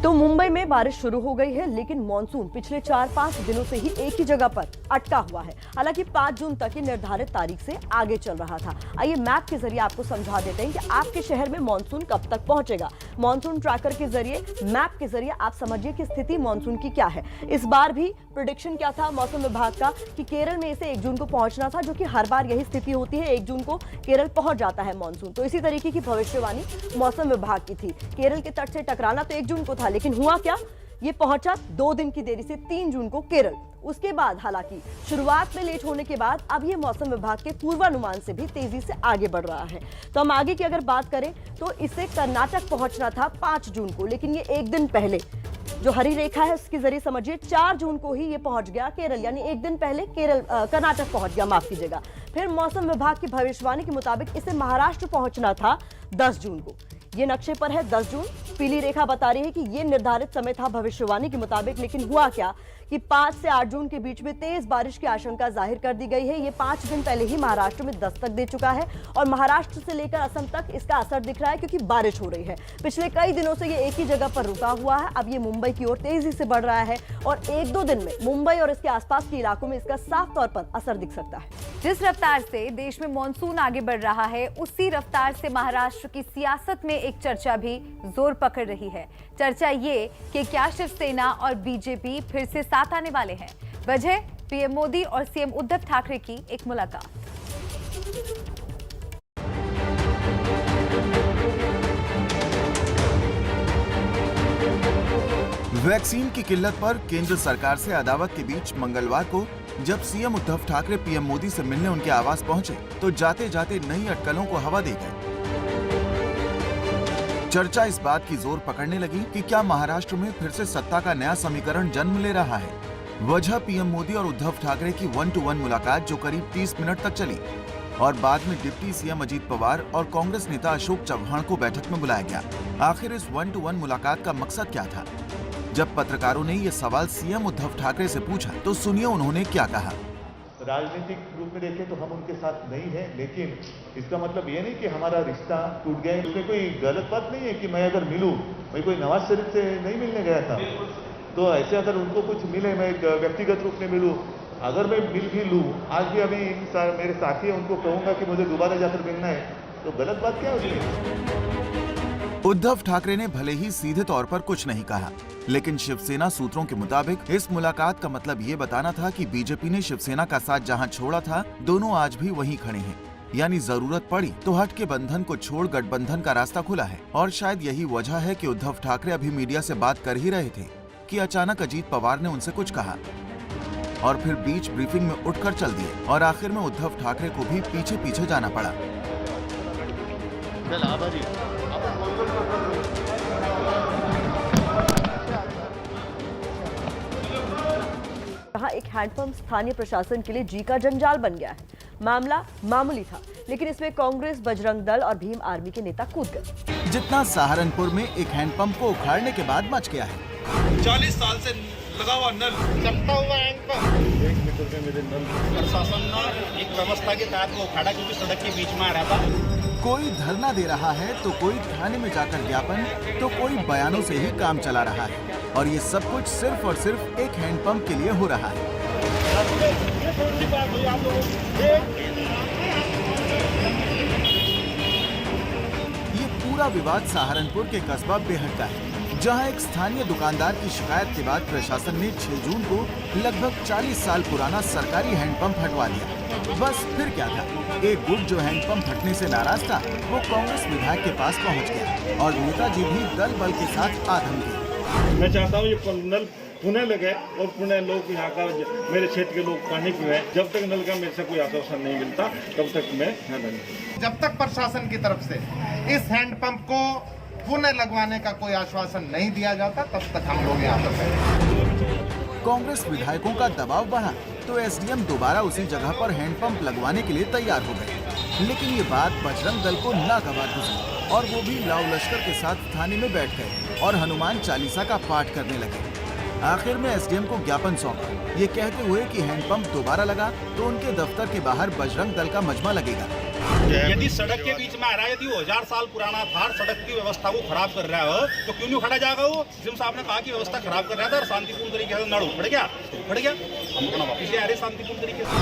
तो मुंबई में बारिश शुरू हो गई है, लेकिन मॉनसून पिछले 4-5 दिनों से ही एक ही जगह पर अटका हुआ है। हालांकि 5 जून तक की निर्धारित तारीख से आगे चल रहा था। आइए मैप के जरिए आपको समझा देते हैं कि आपके शहर में मॉनसून कब तक पहुंचेगा। मॉनसून ट्रैकर के जरिए, मैप के जरिए आप समझिए कि स्थिति मॉनसून की क्या है। इस बार भी प्रेडिक्शन क्या था मौसम विभाग का कि केरल में इसे 1 जून को पहुंचना था, जो कि हर बार यही स्थिति होती है, 1 जून को केरल पहुंच जाता है मॉनसून। तो इसी तरीके की भविष्यवाणी मौसम विभाग की थी। केरल के तट से टकराना तो 1 जून को था, लेकिन हुआ क्या, ये पहुंचा 2 दिन की देरी से 3 जून को केरल। उसके बाद हालांकि शुरुआत में लेट होने के बाद अब ये मौसम विभाग के पूर्वानुमान से भी तेजी से आगे बढ़ रहा है। तो हम आगे की अगर बात करें तो इसे कर्नाटक पहुंचना था 5 जून को, लेकिन ये 1 दिन पहले, जो हरी रेखा है उसके जरिए समझिए 4 जून को ही ये पहुंच गया केरल, यानी 1 दिन पहले कर्नाटक पहुंच गया, माफ कीजिएगा। फिर मौसम विभाग की भविष्यवाणी के मुताबिक इसे महाराष्ट्र पहुंचना था 10 जून को। ये नक्शे पर है 10 जून, पीली रेखा बता रही है कि ये निर्धारित समय था भविष्यवाणी के मुताबिक। लेकिन हुआ क्या कि 5 से 8 जून के बीच में तेज बारिश की आशंका जाहिर कर दी गई है। ये 5 दिन पहले ही महाराष्ट्र में दस्तक दे चुका है और महाराष्ट्र से लेकर असम तक इसका असर दिख रहा है क्योंकि बारिश हो रही है। पिछले कई दिनों से ये एक ही जगह पर रुका हुआ है, अब ये मुंबई की ओर तेजी से बढ़ रहा है और 1-2 दिन में मुंबई और इसके आसपास के इलाकों में इसका साफ तौर पर असर दिख सकता है। जिस रफ्तार से देश में मॉनसून आगे बढ़ रहा है, उसी रफ्तार से महाराष्ट्र की सियासत में एक चर्चा भी जोर पकड़ रही है। चर्चा ये कि क्या शिवसेना और बीजेपी फिर से साथ आने वाले हैं। वजह पीएम मोदी और सीएम उद्धव ठाकरे की एक मुलाकात। वैक्सीन की किल्लत पर केंद्र सरकार से अदावत के बीच मंगलवार को जब सीएम उद्धव ठाकरे पीएम मोदी से मिलने उनके आवास पहुंचे तो जाते जाते नई अटकलों को हवा दे गए। चर्चा इस बात की जोर पकड़ने लगी कि क्या महाराष्ट्र में फिर से सत्ता का नया समीकरण जन्म ले रहा है। वजह पीएम मोदी और उद्धव ठाकरे की 1-to-1 मुलाकात जो करीब 30 मिनट तक चली और बाद में डिप्टी सीएम अजीत पवार और कांग्रेस नेता अशोक चव्हाण को बैठक में बुलाया गया। आखिर इस 1-to-1 मुलाकात का मकसद क्या था? जब पत्रकारों ने ये सवाल सीएम उद्धव ठाकरे से पूछा तो सुनिए उन्होंने क्या कहा। राजनीतिक रूप में देखें तो हम उनके साथ नहीं हैं, लेकिन इसका मतलब ये नहीं कि हमारा रिश्ता टूट गया है। उसमें कोई गलत बात नहीं है कि मैं अगर मिलूं, मैं कोई नवाज शरीफ से नहीं मिलने गया था, तो ऐसे अगर उनको कुछ मिले, मैं व्यक्तिगत रूप में मिलूं, अगर मैं मिल भी लूं, आज भी अभी मेरे साथी हैं, उनको कहूंगा कि मुझे दोबारा जाकर मिलना है, तो गलत बात क्या होगी? उद्धव ठाकरे ने भले ही सीधे तौर पर कुछ नहीं कहा, लेकिन शिवसेना सूत्रों के मुताबिक इस मुलाकात का मतलब ये बताना था कि बीजेपी ने शिवसेना का साथ जहां छोड़ा था, दोनों आज भी वहीं खड़े हैं। यानी जरूरत पड़ी तो हट के बंधन को छोड़ गठबंधन का रास्ता खुला है। और शायद यही वजह है कि उद्धव ठाकरे अभी मीडिया से बात कर ही रहे थे कि अचानक अजीत पवार ने उनसे कुछ कहा और फिर बीच ब्रीफिंग में उठकर चल दिए और आखिर में उद्धव ठाकरे को भी पीछे पीछे जाना पड़ा। कहा एक हैंडपंप स्थानीय प्रशासन के लिए जी का जंजाल बन गया है। मामला मामूली था, लेकिन इसमें कांग्रेस, बजरंग दल और भीम आर्मी के नेता कूद गए। जितना सहारनपुर में एक हैंडपंप को उखाड़ने के बाद मच गया है। 40 साल से लगा हुआ नल, चलता हुआ हैंडपंप, 1 मीटर में मेरे नल, प्रशासन ने एक व्यवस्था के तहत वो उखाड़ा क्योंकि सड़क के बीच में आ रहा था। कोई धरना दे रहा है तो कोई थाने में जाकर ज्ञापन, तो कोई बयानों से ही काम चला रहा है और ये सब कुछ सिर्फ और सिर्फ एक हैंडपंप के लिए हो रहा है। ये पूरा विवाद सहारनपुर के कस्बा बेहट का है, जहां एक स्थानीय दुकानदार की शिकायत के बाद प्रशासन ने 6 जून को लगभग 40 साल पुराना सरकारी हैंडपंप हटवा दिया। बस फिर क्या था, एक गुट जो हैंडपंप हटने से नाराज था वो कांग्रेस विधायक के पास पहुंच गया और नेताजी भी दल बल के साथ आ धमकी। मैं चाहता हूँ ये नल पुणे लगे और पुणे लोग यहाँ का मेरे क्षेत्र के लोग पानी पीए। जब तक नल का मेरे से कोई आश्वासन नहीं मिलता तब तक मैं नहीं। जब तक प्रशासन की तरफ से इस हैंडपंप को पुनः लगवाने का कोई आश्वासन नहीं दिया जाता तब तक हम लोग यहाँ पर। कांग्रेस विधायकों का दबाव बढ़ा तो एसडीएम दोबारा उसी जगह पर हैंडपंप लगवाने के लिए तैयार हो गए, लेकिन ये बात बजरंग दल को नागवार गुजरी और वो भी लाव लश्कर के साथ थाने में बैठ गए और हनुमान चालीसा का पाठ करने लगे। आखिर में एसडीएम को ज्ञापन सौंपा, ये कहते हुए कि हैंडपंप दोबारा लगा तो उनके दफ्तर के बाहर बजरंग दल का मजमा लगेगा। यदि सड़क के बीच में आ रहा है, यदि वो 1000 साल पुराना था, सड़क की व्यवस्था को खराब कर रहा है, तो क्यों नहीं खड़ा जाएगा? वो सीएम साहब ने कहा कि व्यवस्था खराब कर रहा था और शांतिपूर्ण तरीके से नड़ उखड़ गया, हम अपना वापिस आ रहे शांतिपूर्ण तरीके से।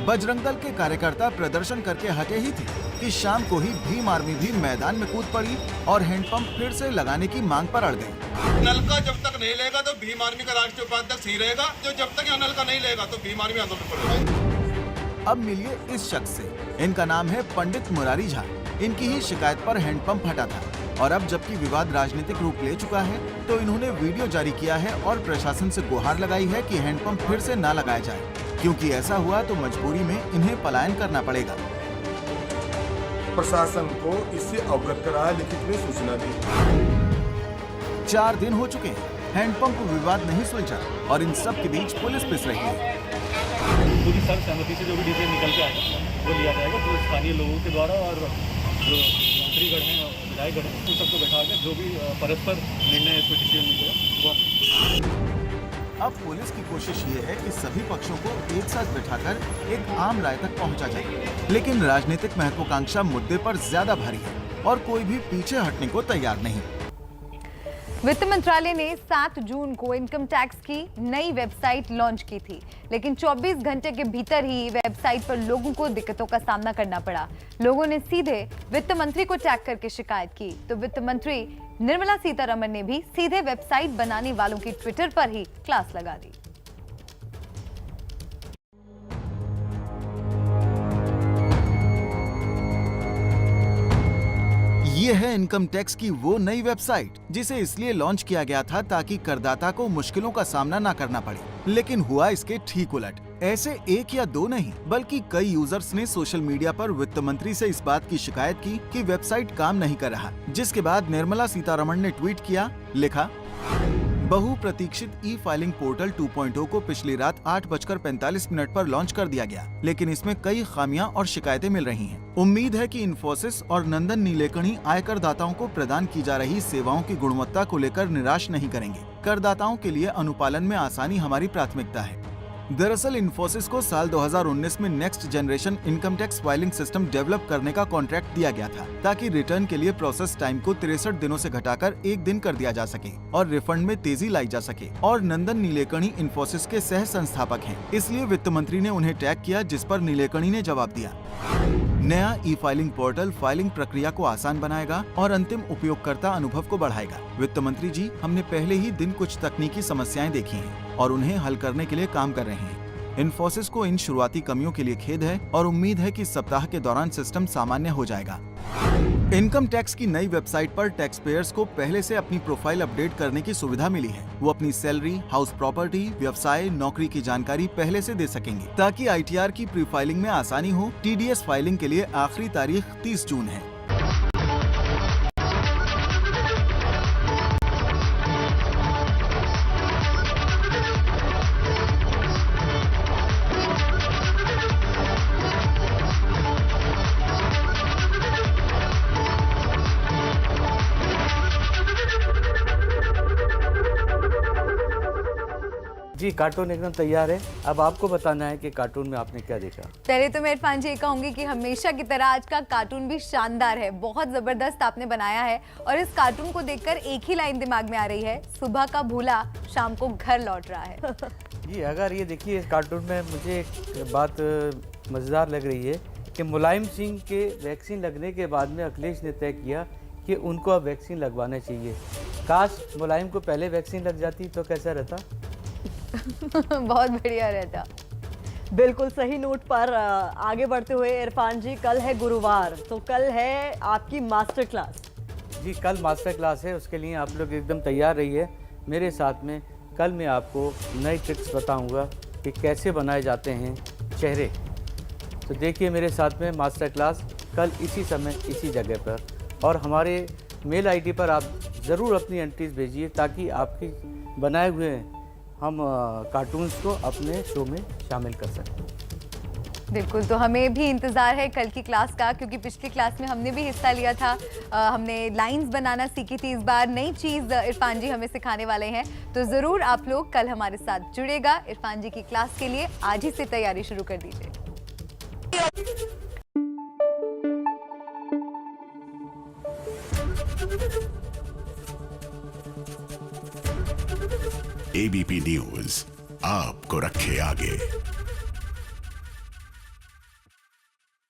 बजरंग दल के कार्यकर्ता प्रदर्शन करके हटे ही थे कि शाम को ही भीम आर्मी भी मैदान में कूद पड़ी और हैंडपंप फिर से लगाने की मांग पर अड़ गई। नल का जब तक नहीं लेगा तो भीम आर्मी का राष्ट्रीय उपाध्यक्ष ही रहेगा, जो जब तक नल का नहीं लेगा तो भीम आर्मी आंदोलन करेगा। अब मिलिए इस शख्स से, इनका नाम है पंडित मुरारी झा। इनकी ही शिकायत पर हैंडपंप हटा था और अब जबकि विवाद राजनीतिक रूप ले चुका है तो इन्होंने वीडियो जारी किया है और प्रशासन से गुहार लगाई है कि हैंडपंप फिर से न लगाया जाए, क्योंकि ऐसा हुआ तो मजबूरी में इन्हें पलायन करना पड़ेगा। प्रशासन को इससे अवगत कराया, लिखित में सूचना दी। 4 दिन हो चुके हैं, हैंडपंप विवाद नहीं सुलझा और इन सब के बीच पुलिस पिस रही है। पूरी सर्वसहमति से जो भी डिसीजन निकल के आएगा वो लिया जाएगा, जो स्थानीय लोगों के द्वारा और जो मंत्रीगण हैं, विधायकगण हैं, उन सबको बैठा कर जो भी परस्पर निर्णय इस पर डिसीजन निकलेगा वो। अब पुलिस की कोशिश ये है कि सभी पक्षों को एक साथ बैठाकर एक आम राय तक पहुंचा जाए, लेकिन राजनीतिक महत्वाकांक्षा मुद्दे पर ज्यादा भारी है और कोई भी पीछे हटने को तैयार नहीं। वित्त मंत्रालय ने 7 जून को इनकम टैक्स की नई वेबसाइट लॉन्च की थी, लेकिन 24 घंटे के भीतर ही वेबसाइट पर लोगों को दिक्कतों का सामना करना पड़ा। लोगों ने सीधे वित्त मंत्री को टैग करके शिकायत की, तो वित्त मंत्री निर्मला सीतारमण ने भी सीधे वेबसाइट बनाने वालों की ट्विटर पर ही क्लास लगा दी। ये है इनकम टैक्स की वो नई वेबसाइट जिसे इसलिए लॉन्च किया गया था ताकि करदाता को मुश्किलों का सामना न करना पड़े, लेकिन हुआ इसके ठीक उलट। ऐसे 1 या 2 नहीं बल्कि कई यूजर्स ने सोशल मीडिया पर वित्त मंत्री से इस बात की शिकायत की कि वेबसाइट काम नहीं कर रहा, जिसके बाद निर्मला सीतारमण ने ट्वीट किया, लिखा, बहुप्रतीक्षित ई फाइलिंग पोर्टल 2.0 को पिछली रात 8:45 पर लॉन्च कर दिया गया, लेकिन इसमें कई खामियां और शिकायतें मिल रही हैं। उम्मीद है कि इन्फोसिस और नंदन नीलेकणी आयकर दाताओं को प्रदान की जा रही सेवाओं की गुणवत्ता को लेकर निराश नहीं करेंगे। करदाताओं के लिए अनुपालन में आसानी हमारी प्राथमिकता है। दरअसल इन्फोसिस को साल 2019 में next generation income tax filing system develop करने का कॉन्ट्रैक्ट दिया गया था, ताकि रिटर्न के लिए प्रोसेस टाइम को 63 दिनों से घटाकर 1 दिन कर दिया जा सके और रिफंड में तेजी लाई जा सके। और नंदन नीलेकणी इन्फोसिस के सह संस्थापक हैं, इसलिए वित्त मंत्री ने उन्हें टैग किया, जिस पर नीलेकणी ने जवाब दिया। नया ई फाइलिंग पोर्टल फाइलिंग प्रक्रिया को आसान बनाएगा और अंतिम उपयोगकर्ता अनुभव को बढ़ाएगा। वित्त मंत्री जी, हमने पहले ही दिन कुछ तकनीकी समस्याएं देखी हैं और उन्हें हल करने के लिए काम कर रहे हैं। इन्फोसिस को इन शुरुआती कमियों के लिए खेद है और उम्मीद है कि सप्ताह के दौरान सिस्टम सामान्य हो जाएगा। इनकम टैक्स की नई वेबसाइट पर टैक्स पेयर्स को पहले से अपनी प्रोफाइल अपडेट करने की सुविधा मिली है। वो अपनी सैलरी, हाउस प्रॉपर्टी, व्यवसाय, नौकरी की जानकारी पहले से दे सकेंगे, ताकि ITR की प्री फाइलिंग में आसानी हो। TDS फाइलिंग के लिए आखिरी तारीख 30 जून है। जी, कार्टून एकदम तैयार है। अब आपको बताना है कि कार्टून में आपने क्या देखा। पहले तो मैं इरफान जी कहूंगी कि हमेशा की तरह आज का कार्टून भी शानदार है, बहुत जबरदस्त आपने बनाया है। और इस कार्टून को देखकर एक ही लाइन दिमाग में आ रही है, सुबह का भूला शाम को घर लौट रहा है। जी, अगर ये देखिए, इस कार्टून में मुझे एक बात मज़ेदार लग रही है कि मुलायम सिंह के वैक्सीन लगने के बाद में अखिलेश ने तय किया कि उनको अब वैक्सीन लगवाना चाहिए। काश मुलायम को पहले वैक्सीन लग जाती तो कैसा रहता। बहुत बढ़िया रहता। बिल्कुल सही नोट पर आगे बढ़ते हुए इरफान जी, कल है गुरुवार, तो कल है आपकी मास्टर क्लास। जी, कल मास्टर क्लास है, उसके लिए आप लोग एकदम तैयार रहिए मेरे साथ में। कल मैं आपको नई ट्रिक्स बताऊंगा कि कैसे बनाए जाते हैं चेहरे। तो देखिए मेरे साथ में मास्टर क्लास कल इसी समय इसी जगह पर, और हमारे मेल ID पर आप ज़रूर अपनी एंट्रीज भेजिए, ताकि आपकी बनाए हुए हम कार्टून्स को अपने शो में शामिल कर सकें। बिल्कुल, तो हमें भी इंतज़ार है कल की क्लास का, क्योंकि पिछली क्लास में हमने भी हिस्सा लिया था। हमने लाइंस बनाना सीखी थी। इस बार नई चीज़ इरफान जी हमें सिखाने वाले हैं, तो ज़रूर आप लोग कल हमारे साथ जुड़ेगा। इरफान जी की क्लास के लिए आज ही से तैयारी शुरू कर दीजिए। ABP न्यूज आपको रखे आगे।